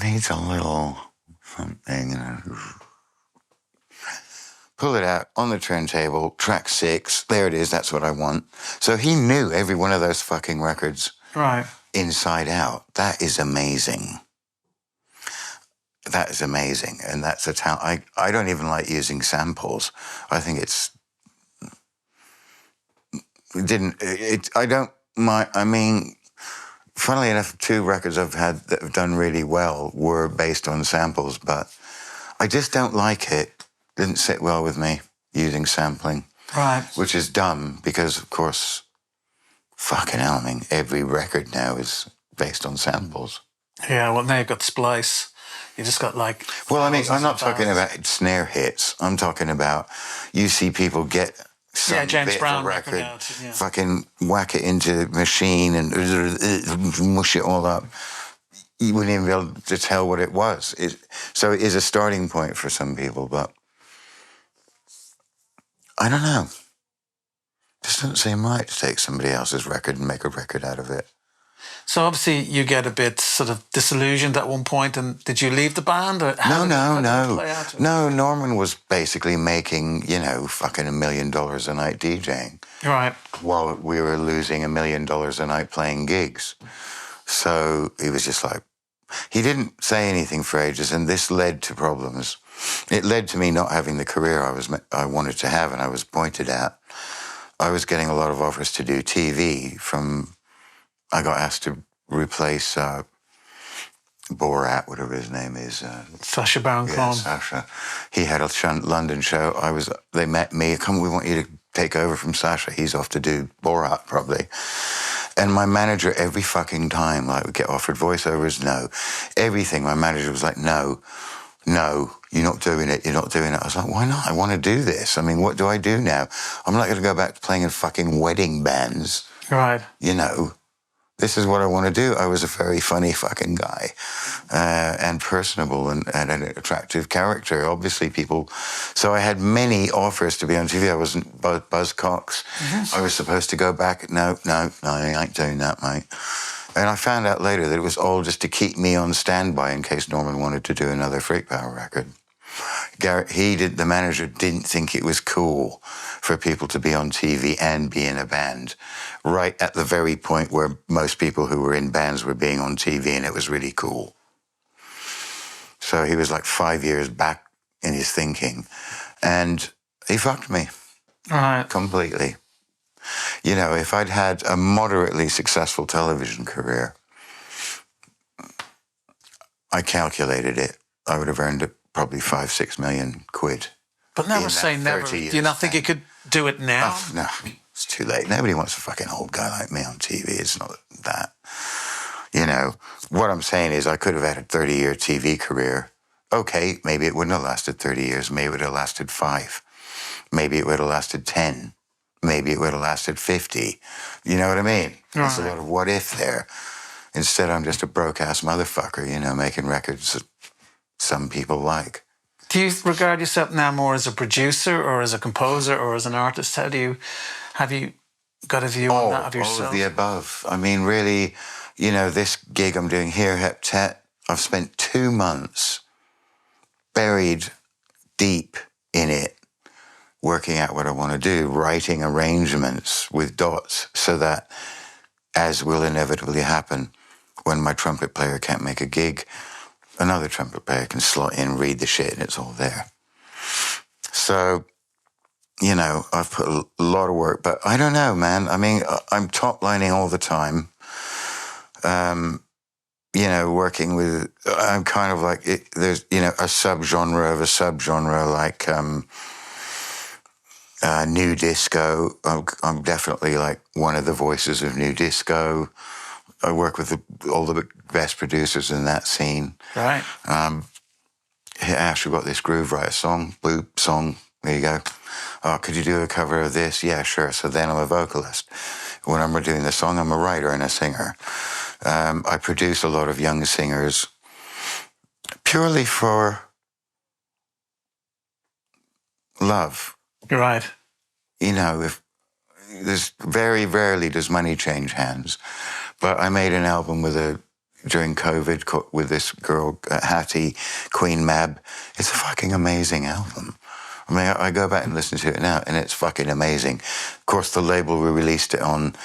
needs a little something, you know. Pull it out on the turntable, track 6, there it is, that's what I want. So he knew every one of those fucking records. Right. Inside out. That is amazing. that is amazing, and that's a talent. I don't even like using samples. I think I don't mind. I mean, funnily enough, 2 records I've had that have done really well were based on samples, but I just don't like it. Didn't sit well with me using sampling. Right. Which is dumb because, of course, fucking hell, I mean, every record now is based on samples. Yeah, well, now you've got Splice. You just got like... Well, I mean, I'm not talking about snare hits. I'm talking about you see people get some James bit Brown of a record, out, yeah. fucking whack it into the machine and mush it all up. You wouldn't even be able to tell what it was. So it is a starting point for some people, but I don't know. Just doesn't seem right to take somebody else's record and make a record out of it. So obviously you get a bit sort of disillusioned at one point, and did you leave the band? Or No. Play out? No, Norman was basically making, fucking $1 million a night DJing. Right. While we were losing $1 million a night playing gigs. So he was just like, he didn't say anything for ages, and this led to problems. It led to me not having the career I wanted to have, and I was pointed at. I was getting a lot of offers to do TV I got asked to replace Borat, whatever his name is. Sacha Baron Cohen. Yeah, Sacha. He had a London show. They met me. We want you to take over from Sacha. He's off to do Borat, probably. And my manager, every fucking time, would get offered voiceovers, no. Everything, my manager was like, no, you're not doing it, you're not doing it. I was like, why not? I want to do this. I mean, what do I do now? I'm not going to go back to playing in fucking wedding bands. Right. This is what I want to do. I was a very funny fucking guy and personable and an attractive character. Obviously, so I had many offers to be on TV. I wasn't Buzz Cox. Mm-hmm. I was supposed to go back. No, I ain't doing that, mate. And I found out later that it was all just to keep me on standby in case Norman wanted to do another freakpower record. The manager didn't think it was cool for people to be on TV and be in a band, right at the very point where most people who were in bands were being on TV, and it was really cool. So he was like 5 years back in his thinking, and he fucked me. Right. Completely. If I'd had a moderately successful television career, I calculated it, I would have earned probably 5-6 million quid. But never say never. Do you not think you could do it now? Oh, no, it's too late. Nobody wants a fucking old guy like me on TV. It's not that. What I'm saying is I could have had a 30-year TV career. Okay, maybe it wouldn't have lasted 30 years. Maybe it would have lasted 5. Maybe it would have lasted 10. Maybe it would have lasted 50. You know what I mean? Right. There's a lot of what if there. Instead, I'm just a broke-ass motherfucker, making records that some people like. Do you regard yourself now more as a producer or as a composer or as an artist? Have you got a view on that of yourself? All of the above. I mean, really, this gig I'm doing here, Heptet, I've spent 2 months buried deep in it, working out what I want to do, writing arrangements with dots so that, as will inevitably happen, when my trumpet player can't make a gig, another trumpet player can slot in, read the shit, and it's all there. So, I've put a lot of work, but I don't know, man. I mean, I'm top-lining all the time. Working with, I'm kind of like, there's, a subgenre of a subgenre, like new disco. I'm definitely like one of the voices of new disco. I work with all the best producers in that scene. Right. Ash, we've got this groove, write a song, boop, song, there you go. Oh, could you do a cover of this? Yeah, sure. So then I'm a vocalist. When I'm doing the song, I'm a writer and a singer. I produce a lot of young singers purely for love. Right. If there's very rarely does money change hands. But I made an album during COVID with this girl, Hattie, Queen Mab. It's a fucking amazing album. I mean, I go back and listen to it now, and it's fucking amazing. Of course, the label we released it on,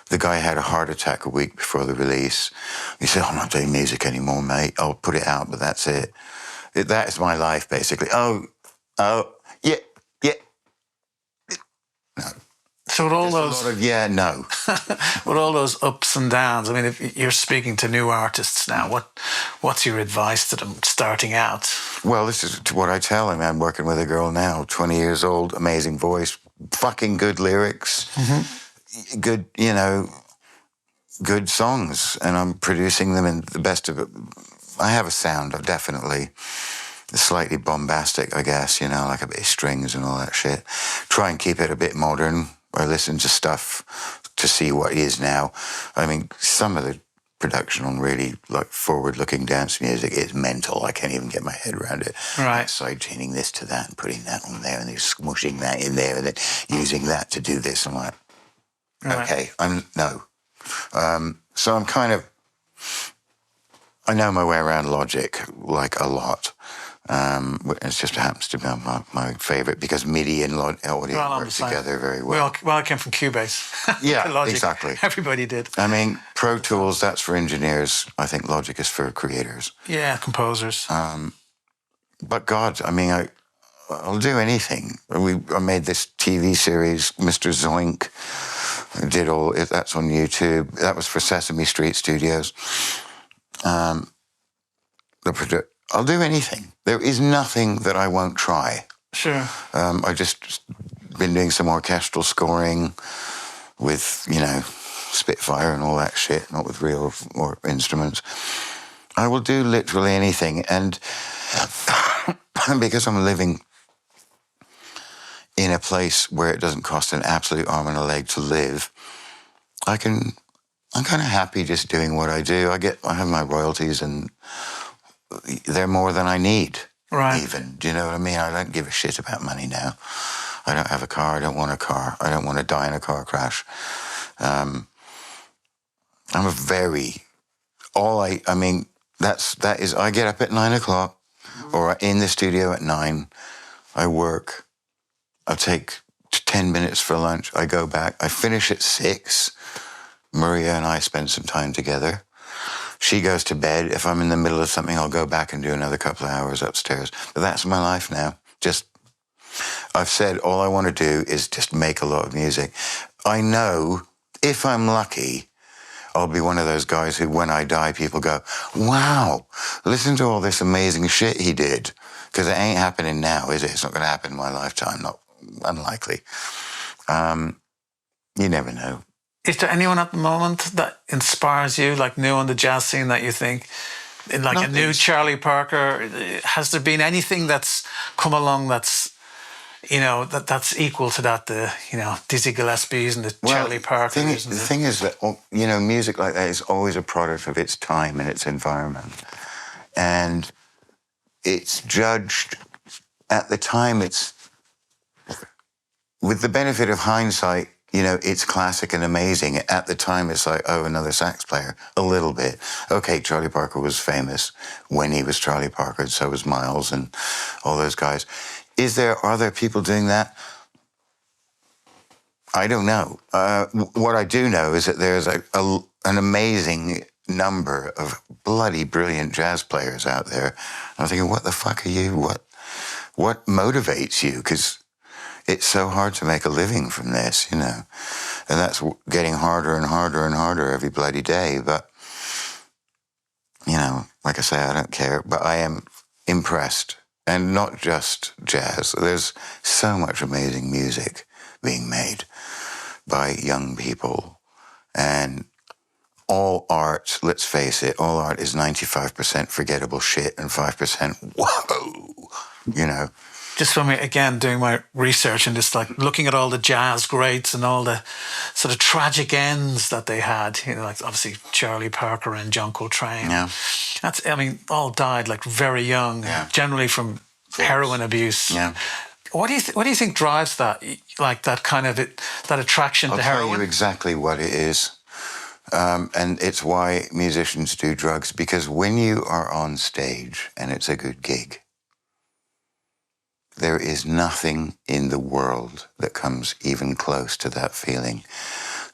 the guy had a heart attack a week before the release. He said, I'm not doing music anymore, mate. I'll put it out, but that's it. That is my life, basically. Oh, yeah, yeah. No. So with all There's a lot of yeah, no. with all those ups and downs, I mean, if you're speaking to new artists now, what's your advice to them starting out? Well, this is what I tell them. I'm working with a girl now, 20 years old, amazing voice, fucking good lyrics, good, you know, good songs, and I'm producing them in the best of it. I have a sound of definitely slightly bombastic, I guess, you know, like a bit of strings and all that shit. Try and keep it a bit modern. I listen to stuff to see what is now. I mean, some of the production on really like forward-looking dance music is mental. I can't even get my head around it. Right. Side chaining this to that and putting that on there and then smushing that in there and then using that to do this. I'm like, okay, no. So I'm kind of, I know my way around Logic like a lot. It just happens to be my favourite because MIDI and audio work together very well. Well, I came from Cubase. Yeah, Logic. exactly. Everybody did. I mean, Pro Tools, that's for engineers. I think Logic is for creators. Yeah, composers. But God, I mean, I'll do anything. I made this TV series, Mr. Zoink. I did all it. That's on YouTube. That was for Sesame Street Studios. I'll do anything. There is nothing that I won't try. Sure. I just been doing some orchestral scoring with, you know, Spitfire and all that shit, not with real or instruments. I will do literally anything. And because I'm living in a place where it doesn't cost an absolute arm and a leg to live, I'm kind of happy just doing what I do. I have my royalties and they're more than I need. Right. Even. Do you know what I mean? I don't give a shit about money now. I don't have a car. I don't want a car. I don't want to die in a car crash. I'm a very, I get up at 9 o'clock or in the studio at 9. I work. I take 10 minutes for lunch. I go back. I finish at 6. Maria and I spend some time together. She goes to bed. If I'm in the middle of something, I'll go back and do another couple of hours upstairs. But that's my life now. I've said all I want to do is just make a lot of music. I know if I'm lucky, I'll be one of those guys who, when I die, people go, wow, listen to all this amazing shit he did. Because it ain't happening now, is it? It's not going to happen in my lifetime. Unlikely. You never know. Is there anyone at the moment that inspires you, like new on the jazz scene, that you think, like a new Charlie Parker? Has there been anything that's come along that's, you know, that's equal to that? The, you know, Dizzy Gillespie's and the Charlie Parkers. The thing is that, you know, music like that is always a product of its time and its environment, and it's judged at the time. It's with the benefit of hindsight. You know, it's classic and amazing. At the time, it's like, oh, another sax player, a little bit. Okay, Charlie Parker was famous when he was Charlie Parker, and so was Miles and all those guys. Are there people doing that? I don't know. What I do know is that there's an amazing number of bloody brilliant jazz players out there. I'm thinking, what the fuck are you? What motivates you? Because it's so hard to make a living from this, you know. And that's getting harder and harder and harder every bloody day. But, you know, like I say, I don't care. But I am impressed. And not just jazz. There's so much amazing music being made by young people. And all art, let's face it, all art is 95% forgettable shit and 5% whoa, you know. Just from, again, doing my research and just like looking at all the jazz greats and all the sort of tragic ends that they had, you know, like obviously Charlie Parker and John Coltrane. Yeah. That's, I mean, all died like very young, generally from heroin abuse. Yeah. What do you think drives that, like that kind of that attraction to heroin? I'll tell you exactly what it is. And it's why musicians do drugs, because when you are on stage and it's a good gig, there is nothing in the world that comes even close to that feeling.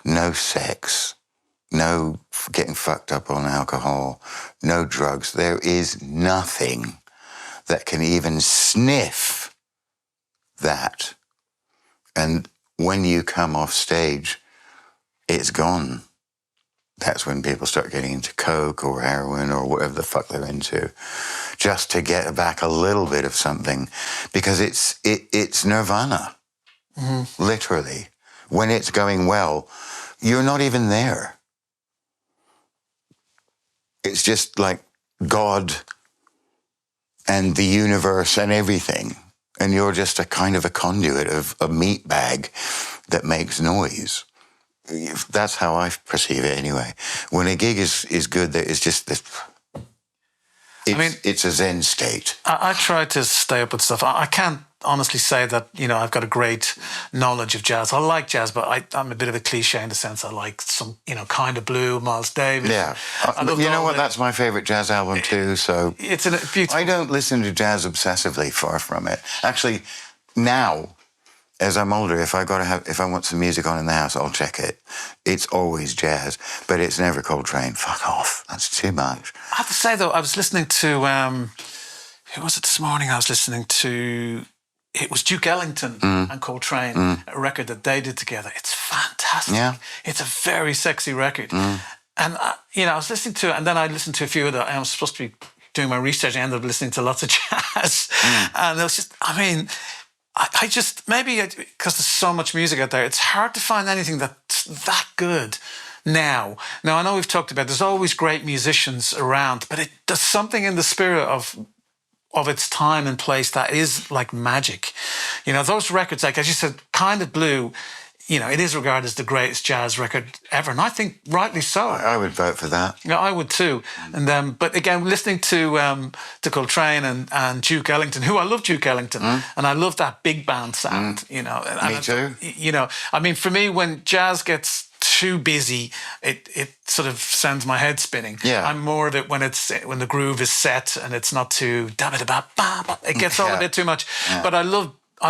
No sex, no getting fucked up on alcohol, no drugs. There is nothing that can even sniff that. And when you come off stage, it's gone. That's when people start getting into coke or heroin or whatever the fuck they're into, just to get back a little bit of something, because it's nirvana, literally. When it's going well, you're not even there. It's just like God and the universe and everything, and you're just a kind of a conduit of a meat bag that makes noise. That's how I perceive it anyway. When a gig is good, it's just this. It's a Zen state. I try to stay up with stuff. I can't honestly say that, I've got a great knowledge of jazz. I like jazz, but I'm a bit of a cliche in the sense I like some, Kind of Blue, Miles Davis. Yeah. You know what? That's my favourite jazz album too. So it's a beautiful. I don't listen to jazz obsessively, far from it. Actually, now, as I'm older, if I want some music on in the house, I'll check it. It's always jazz, but it's never Coltrane. Fuck off. That's too much. I have to say, though, I was listening to, who was it this morning? I was listening to, it was Duke Ellington and Coltrane, a record that they did together. It's fantastic. Yeah. It's a very sexy record. And, I was listening to it, and then I listened to a few of the, I was supposed to be doing my research. I ended up listening to lots of jazz. And it was just, I just, maybe because there's so much music out there, it's hard to find anything that's that good now. Now, I know we've talked about there's always great musicians around, but there's something in the spirit of its time and place that is like magic. Those records, like as you said, Kind of Blue, it is regarded as the greatest jazz record ever, and I think rightly so. I would vote for that. Yeah, I would too. And but again, listening to Coltrane and Duke Ellington, who I love Duke Ellington, and I love that big band sound. Me too. For me, when jazz gets too busy, it sort of sends my head spinning. Yeah. I'm more of it when the groove is set and it's not too da-ba-da-ba-ba. It gets all a bit too much. Yeah. But I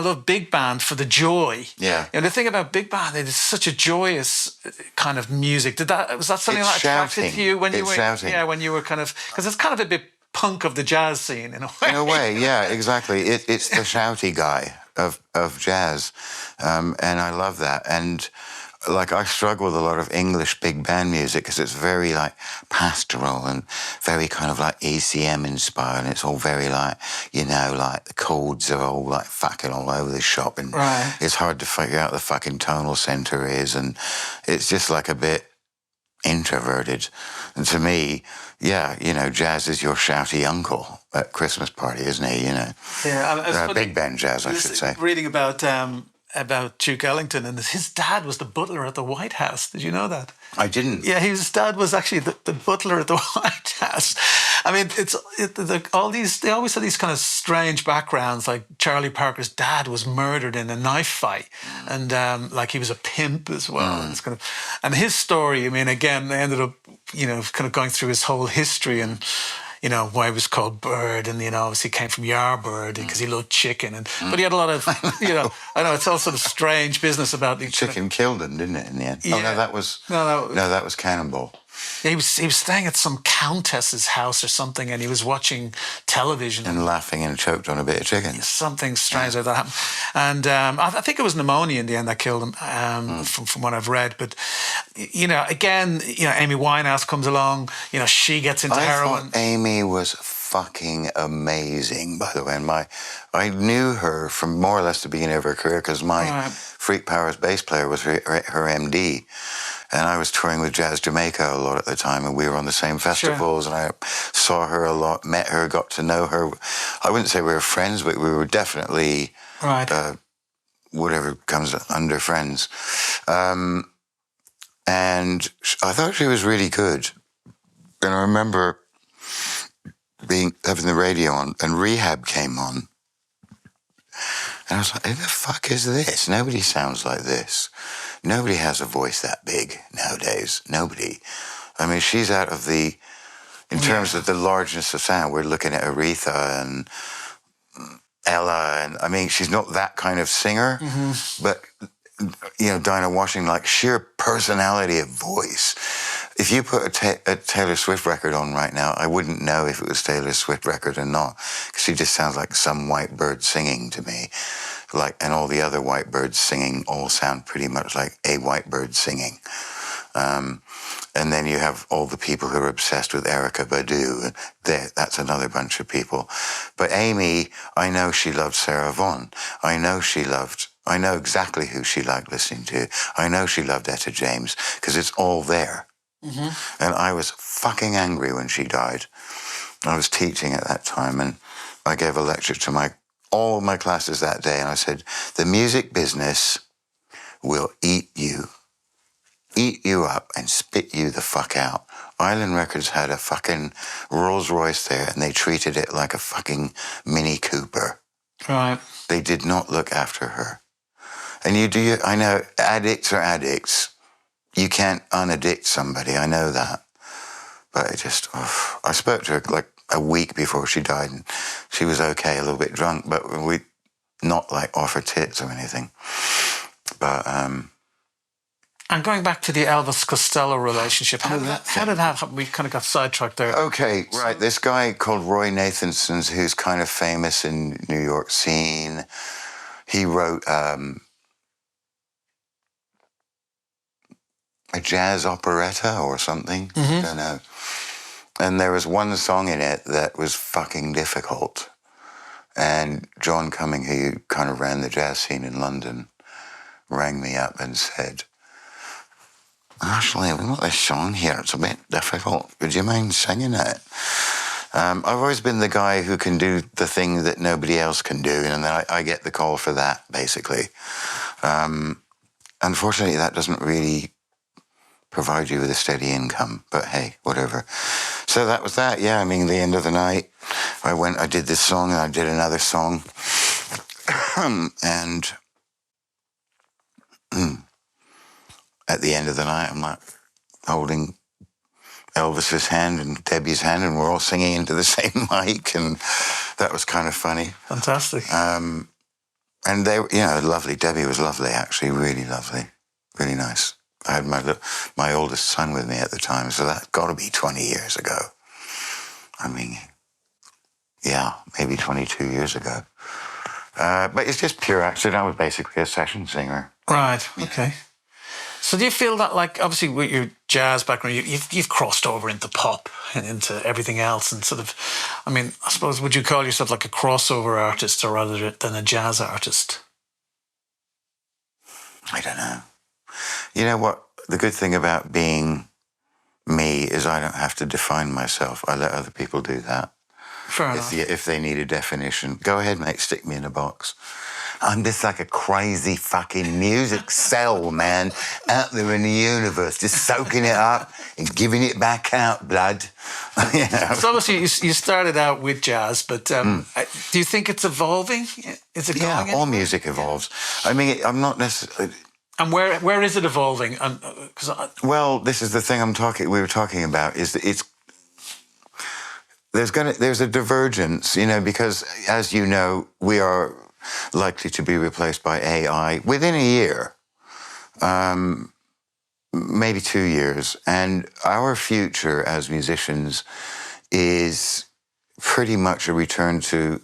love big band for the joy. Yeah. And the thing about big band, it is such a joyous kind of music. Was that something that attracted to you when you were shouting? Yeah, when you were kind of, because it's kind of a bit punk of the jazz scene in a way. In a way, yeah, exactly. It's the shouty guy of jazz, and I love that. And like I struggle with a lot of English big band music because it's very like pastoral and very kind of like ECM inspired, and it's all very like, like the chords are all like fucking all over the shop, and it's hard to figure out the fucking tonal center is, and it's just like a bit introverted. And to me, jazz is your shouty uncle at Christmas party, isn't he? Yeah, big band jazz, I should say. Reading about Duke Ellington, and his dad was the butler at the White House. Did you know that? I didn't. Yeah, his dad was actually the butler at the White House. I mean, they always had these kind of strange backgrounds. Like Charlie Parker's dad was murdered in a knife fight, and like he was a pimp as well. And his story. I mean, again, they ended up, kind of going through his whole history and. Why he was called Bird, and obviously came from Yarbird because he loved chicken, but he had a lot of I know it's all sort of strange business about the chicken killed him, didn't it, in the end? Yeah. Oh no, that was Cannonball. Yeah, he was staying at some countess's house or something, and he was watching television and laughing and choked on a bit of chicken. Something strange like that happened, and I think it was pneumonia in the end that killed him, from what I've read. But again, Amy Winehouse comes along. She gets into heroin. I thought Amy was fucking amazing, by the way. And I knew her from more or less the beginning of her career because my freakpower's bass player was her MD. And I was touring with Jazz Jamaica a lot at the time, and we were on the same festivals, and I saw her a lot, met her, got to know her. I wouldn't say we were friends, but we were definitely whatever comes under friends. And I thought she was really good. And I remember having the radio on, and Rehab came on. And I was like, who the fuck is this? Nobody sounds like this. Nobody has a voice that big nowadays. Nobody. I mean, she's out of in terms of the largeness of sound, we're looking at Aretha and Ella, and I mean, she's not that kind of singer, but, Dinah Washington, like sheer personality of voice. If you put a Taylor Swift record on right now, I wouldn't know if it was Taylor Swift record or not, because she just sounds like some white bird singing to me. And all the other white birds singing all sound pretty much like a white bird singing. And then you have all the people who are obsessed with Erykah Badu. That's another bunch of people. But Amy, I know she loved Sarah Vaughan. I know exactly who she liked listening to. I know she loved Etta James, because it's all there. Mm-hmm. And I was fucking angry when she died. I was teaching at that time, and I gave a lecture to all my classes that day, and I said, the music business will eat you up and spit you the fuck out. Island Records had a fucking Rolls Royce there, and they treated it like a fucking Mini Cooper. Right. They did not look after her. And I know addicts are addicts. You can't unaddict somebody, I know that. But I spoke to her like a week before she died, and she was okay, a little bit drunk, but we not like off her tits or anything. But and going back to the Elvis Costello relationship, how did that happen? We kind of got sidetracked there. Okay, right. This guy called Roy Nathanson, who's kind of famous in New York scene, he wrote a jazz operetta or something. Mm-hmm. I don't know. And there was one song in it that was fucking difficult. And John Cumming, who kind of ran the jazz scene in London, rang me up and said, Ashley, we've got this song here. It's a bit difficult. Would you mind singing it? I've always been the guy who can do the thing that nobody else can do, and then I get the call for that, basically. Unfortunately, that doesn't really provide you with a steady income, but hey, whatever. So that was that, yeah. I mean, the end of the night, I did this song, and I did another song, and at the end of the night, I'm like holding Elvis's hand and Debbie's hand, and we're all singing into the same mic, and that was kind of funny. Fantastic. And they, lovely. Debbie was lovely, actually, really lovely, really nice. I had my oldest son with me at the time, so that's got to be 20 years ago. I mean, yeah, maybe 22 years ago. But it's just pure accident. I was basically a session singer. Right, okay. So do you feel that, like, obviously with your jazz background, you've crossed over into pop and into everything else, and sort of, I mean, I suppose, would you call yourself like a crossover artist or rather than a jazz artist? I don't know. You know what? The good thing about being me is I don't have to define myself. I let other people do that. Fair enough. If they need a definition, go ahead, mate, stick me in a box. I'm just like a crazy fucking music cell, man, out there in the universe, just soaking it up and giving it back out, blood. You know? So obviously you started out with jazz, but do you think it's evolving? Is it going? Yeah, all music evolves. I mean, I'm not necessarily... And where is it evolving? Well, this is the thing we were talking about, is that there's a divergence, because, as you know, we are likely to be replaced by AI within a year, maybe 2 years. And our future as musicians is pretty much a return to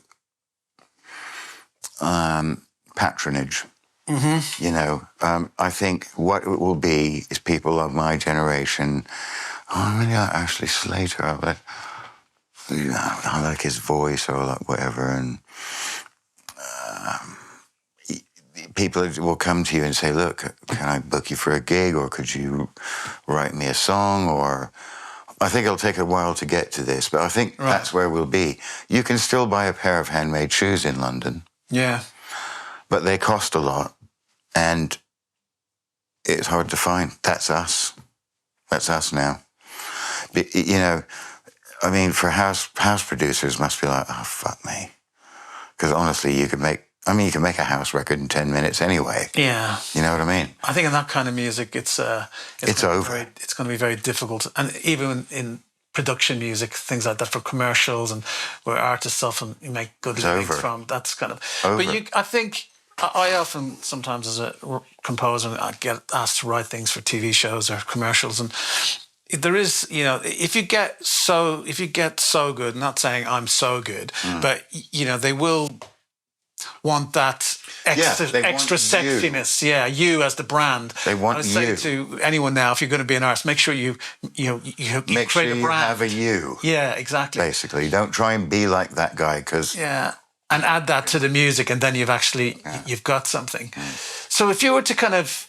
patronage. Mm-hmm. I think what it will be is people of my generation, I really like Ashley Slater, I like his voice or like whatever, and people will come to you and say, look, can I book you for a gig, or could you write me a song? Or I think it'll take a while to get to this, but I think that's where we'll be. You can still buy a pair of handmade shoes in London. Yeah. But they cost a lot, and it's hard to find. That's us. That's us now. But, I mean, for house producers must be like, oh, fuck me. Because honestly, you can make a house record in 10 minutes anyway. Yeah. You know what I mean? I think in that kind of music, it's over. It's going to be very difficult. And even in production music, things like that for commercials, and where artists often make good livings from, that's kind of... Over. But I think... I often, sometimes as a composer, I get asked to write things for TV shows or commercials, and there is, you know, if you get so good, not saying I'm so good, but you know, they will want that extra sexiness. You. Yeah, you as the brand. They want I would say you. to anyone now, if you're going to be an artist, make sure you make create sure a you brand. have a you. Yeah, exactly. Basically, don't try and be like that guy, because and add that to the music, and then you've got something. So if you were to kind of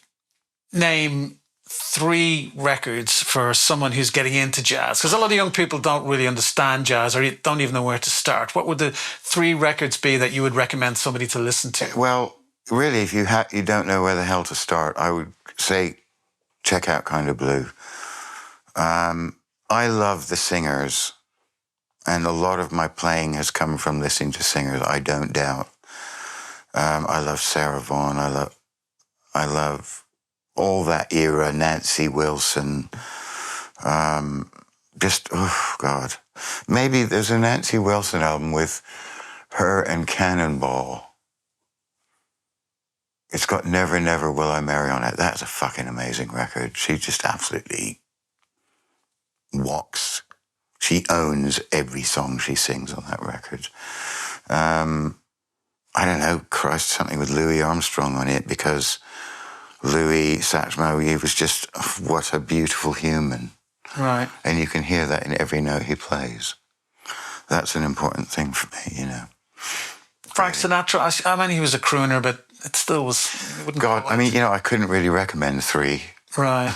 name 3 records for someone who's getting into jazz, because a lot of young people don't really understand jazz or don't even know where to start, what would the 3 records be that you would recommend somebody to listen to? Well, really, if you don't know where the hell to start, I would say check out Kind of Blue. I love the singers, and a lot of my playing has come from listening to singers, I don't doubt. I love Sarah Vaughan. I love all that era, Nancy Wilson. Oh, God. Maybe there's a Nancy Wilson album with her and Cannonball. It's got Never, Never Will I Marry on it. That's a fucking amazing record. She just absolutely walks. She owns every song she sings on that record. I don't know, Christ, something with Louis Armstrong on it, because Louis Satchmo, he was just, what a beautiful human. Right. And you can hear that in every note he plays. That's an important thing for me, you know. Frank Sinatra, I mean, he was a crooner, but it still was... God, I mean, you know, I couldn't really recommend 3. Right.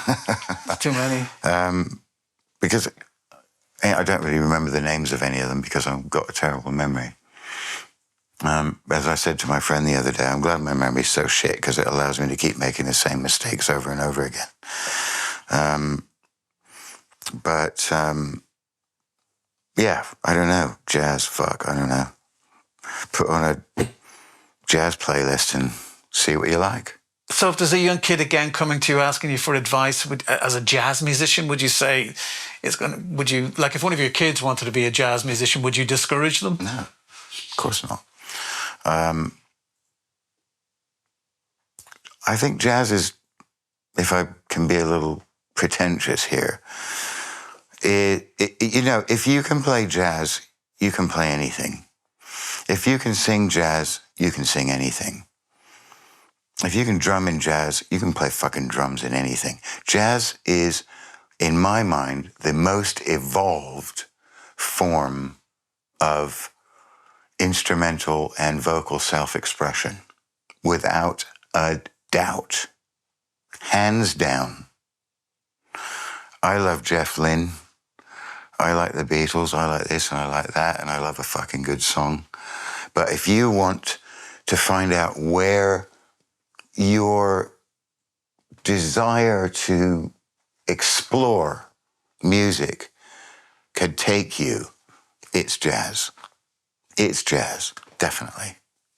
Too many. Because I don't really remember the names of any of them, because I've got a terrible memory. As I said to my friend the other day, I'm glad my memory's so shit, because it allows me to keep making the same mistakes over and over again. Yeah, I don't know. Jazz, I don't know. Put on a jazz playlist and see what you like. So if there's a young kid again coming to you asking you for advice as a jazz musician, would you say would you, like if one of your kids wanted to be a jazz musician, would you discourage them? No, of course not. I think jazz is, if I can be a little pretentious here, you know, if you can play jazz, you can play anything. If you can sing jazz, you can sing anything. If you can drum in jazz, you can play fucking drums in anything. Jazz is, in my mind, the most evolved form of instrumental and vocal self-expression, without a doubt. Hands down. I love Jeff Lynne. I like the Beatles. I like this and I like that, and I love a fucking good song. But if you want to find out where your desire to explore music could take you, it's jazz. It's jazz, definitely.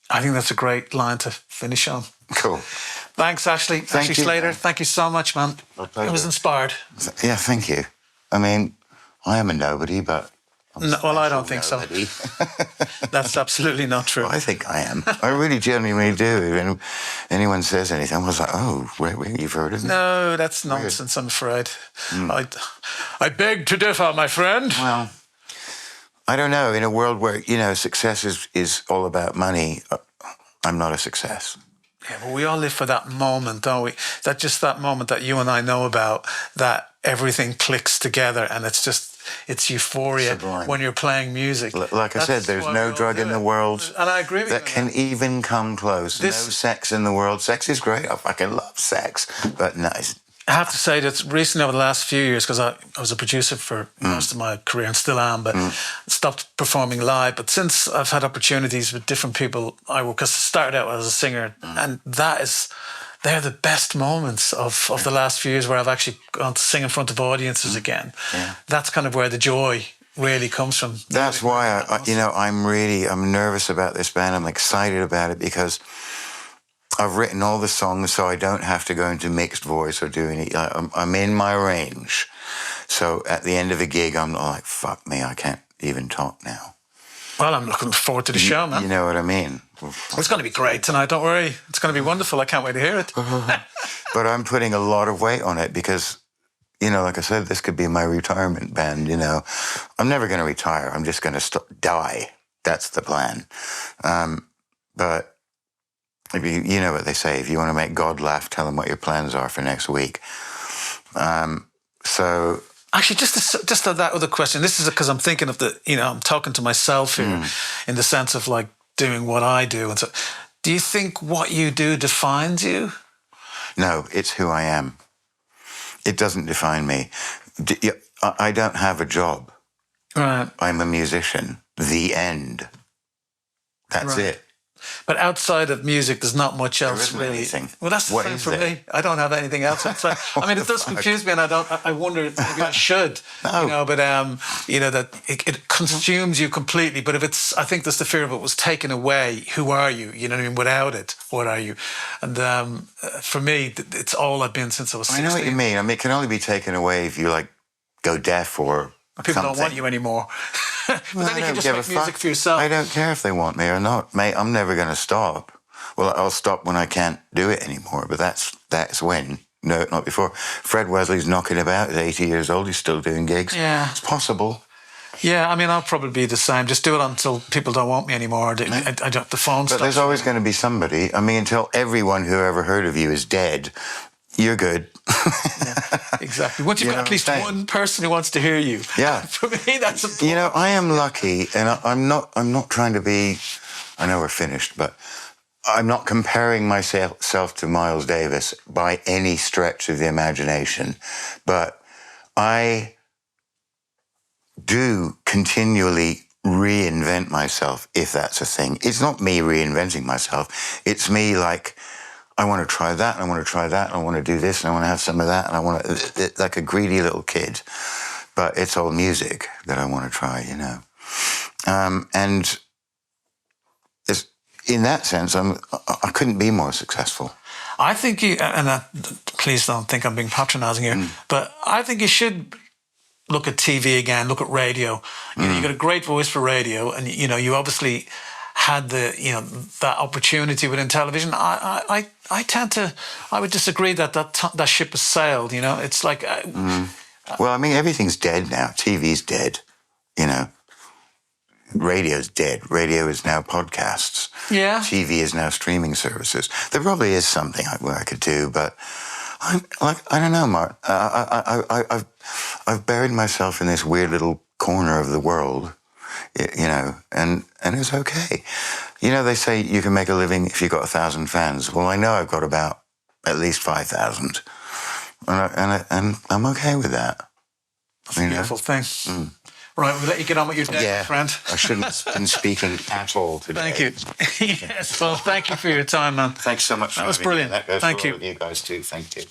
I think that's a great line to finish on. Cool. Thanks, Ashley. Ashley Slater, man. Thank you so much, man. I was inspired. Yeah, thank you. I mean, I am a nobody, but... Well, I don't think so. That's absolutely not true. Well, I think I am. I really genuinely do. If anyone says anything, I was like, oh, you've heard of me? No, that's nonsense, I'm afraid. I beg to differ, my friend. Well, I don't know. In a world where, you know, success is all about money, I'm not a success. Yeah, well, we all live for that moment, don't we? That moment that you and I know about, that everything clicks together and it's euphoria. Sublime. When you're playing music. Like I said, there's no drug in the world and I agree with that can even come close. No sex in the world. Sex is great. I fucking love sex. But no, I have to say that recently, over the last few years, because I was a producer for most of my career and still am, but stopped performing live. But since I've had opportunities with different people I work, because I started out as a singer, and they're the best moments of the last few years where I've actually gone to sing in front of audiences again. Yeah. That's kind of where the joy really comes from. That's why I'm nervous about this band. I'm excited about it because I've written all the songs, so I don't have to go into mixed voice or do any. I'm in my range. So at the end of the gig, I'm like, fuck me, I can't even talk now. Well, I'm looking forward to the show, man. You know what I mean? It's going to be great tonight, don't worry. It's going to be wonderful. I can't wait to hear it. But I'm putting a lot of weight on it because you know, like I said, this could be my retirement band, you know. I'm never going to retire. I'm just going to die. That's the plan. But if you know what they say, if you want to make God laugh, tell him what your plans are for next week. So... Actually, just that other question. This is because I'm thinking of I'm talking to myself here in the sense of like doing what I do. And so, do you think what you do defines you? No, it's who I am. It doesn't define me. I don't have a job. Right. I'm a musician. The end. That's it. But outside of music, there's not much else really. Anything. Well, that's the thing for me. I don't have anything else outside. I mean, it does confuse me, and I wonder if maybe I should. No. You know, but that it consumes you completely. But I think there's the fear of it was taken away. Who are you? You know what I mean? Without it, what are you? And for me, it's all I've been since I was 16. I know what you mean. I mean, it can only be taken away if you like go deaf or people something. don't want you anymore. But well, then you can just make music for yourself. I don't care if they want me or not, mate. I'm never going to stop. Well, I'll stop when I can't do it anymore, but that's when. No, not before. Fred Wesley's knocking about. He's 80 years old. He's still doing gigs. Yeah. It's possible. Yeah, I mean, I'll probably be the same. Just do it until people don't want me anymore. The phone But stops. there's always going to be somebody. I mean, until everyone who ever heard of you is dead, you're good. Yeah, exactly. Once you've got at least one person who wants to hear you. Yeah. For me, that's important. You know, I am lucky, and I'm not trying to be. I know we're finished, but I'm not comparing myself to Miles Davis by any stretch of the imagination. But I do continually reinvent myself, if that's a thing. It's not me reinventing myself. It's me like, I want to try that, and I want to try that, and I want to do this, and I want to have some of that, and I want to, like a greedy little kid. But it's all music that I want to try, you know. And it's, in that sense, I couldn't be more successful. I think you, and please don't think I'm being patronising here, but I think you should look at TV again, look at radio. You know, you got a great voice for radio, and you know, you obviously had that opportunity within television. I would disagree that ship has sailed. You know, it's like. Well, I mean, everything's dead now. TV's dead. You know, radio's dead. Radio is now podcasts. Yeah. TV is now streaming services. There probably is something where I could do, but I don't know, Mark. I've buried myself in this weird little corner of the world, you know, and it's okay. You know, they say you can make a living if you've got 1,000 fans. Well, I know I've got about at least 5,000, and I'm okay with that. That's a beautiful thing. Right, we'll let you get on with your day, friend. I shouldn't have been speaking at all today. Thank you. Yes, well, thank you for your time, man. Thanks so much. That was brilliant. That goes thank for you. all of you guys too. Thank you.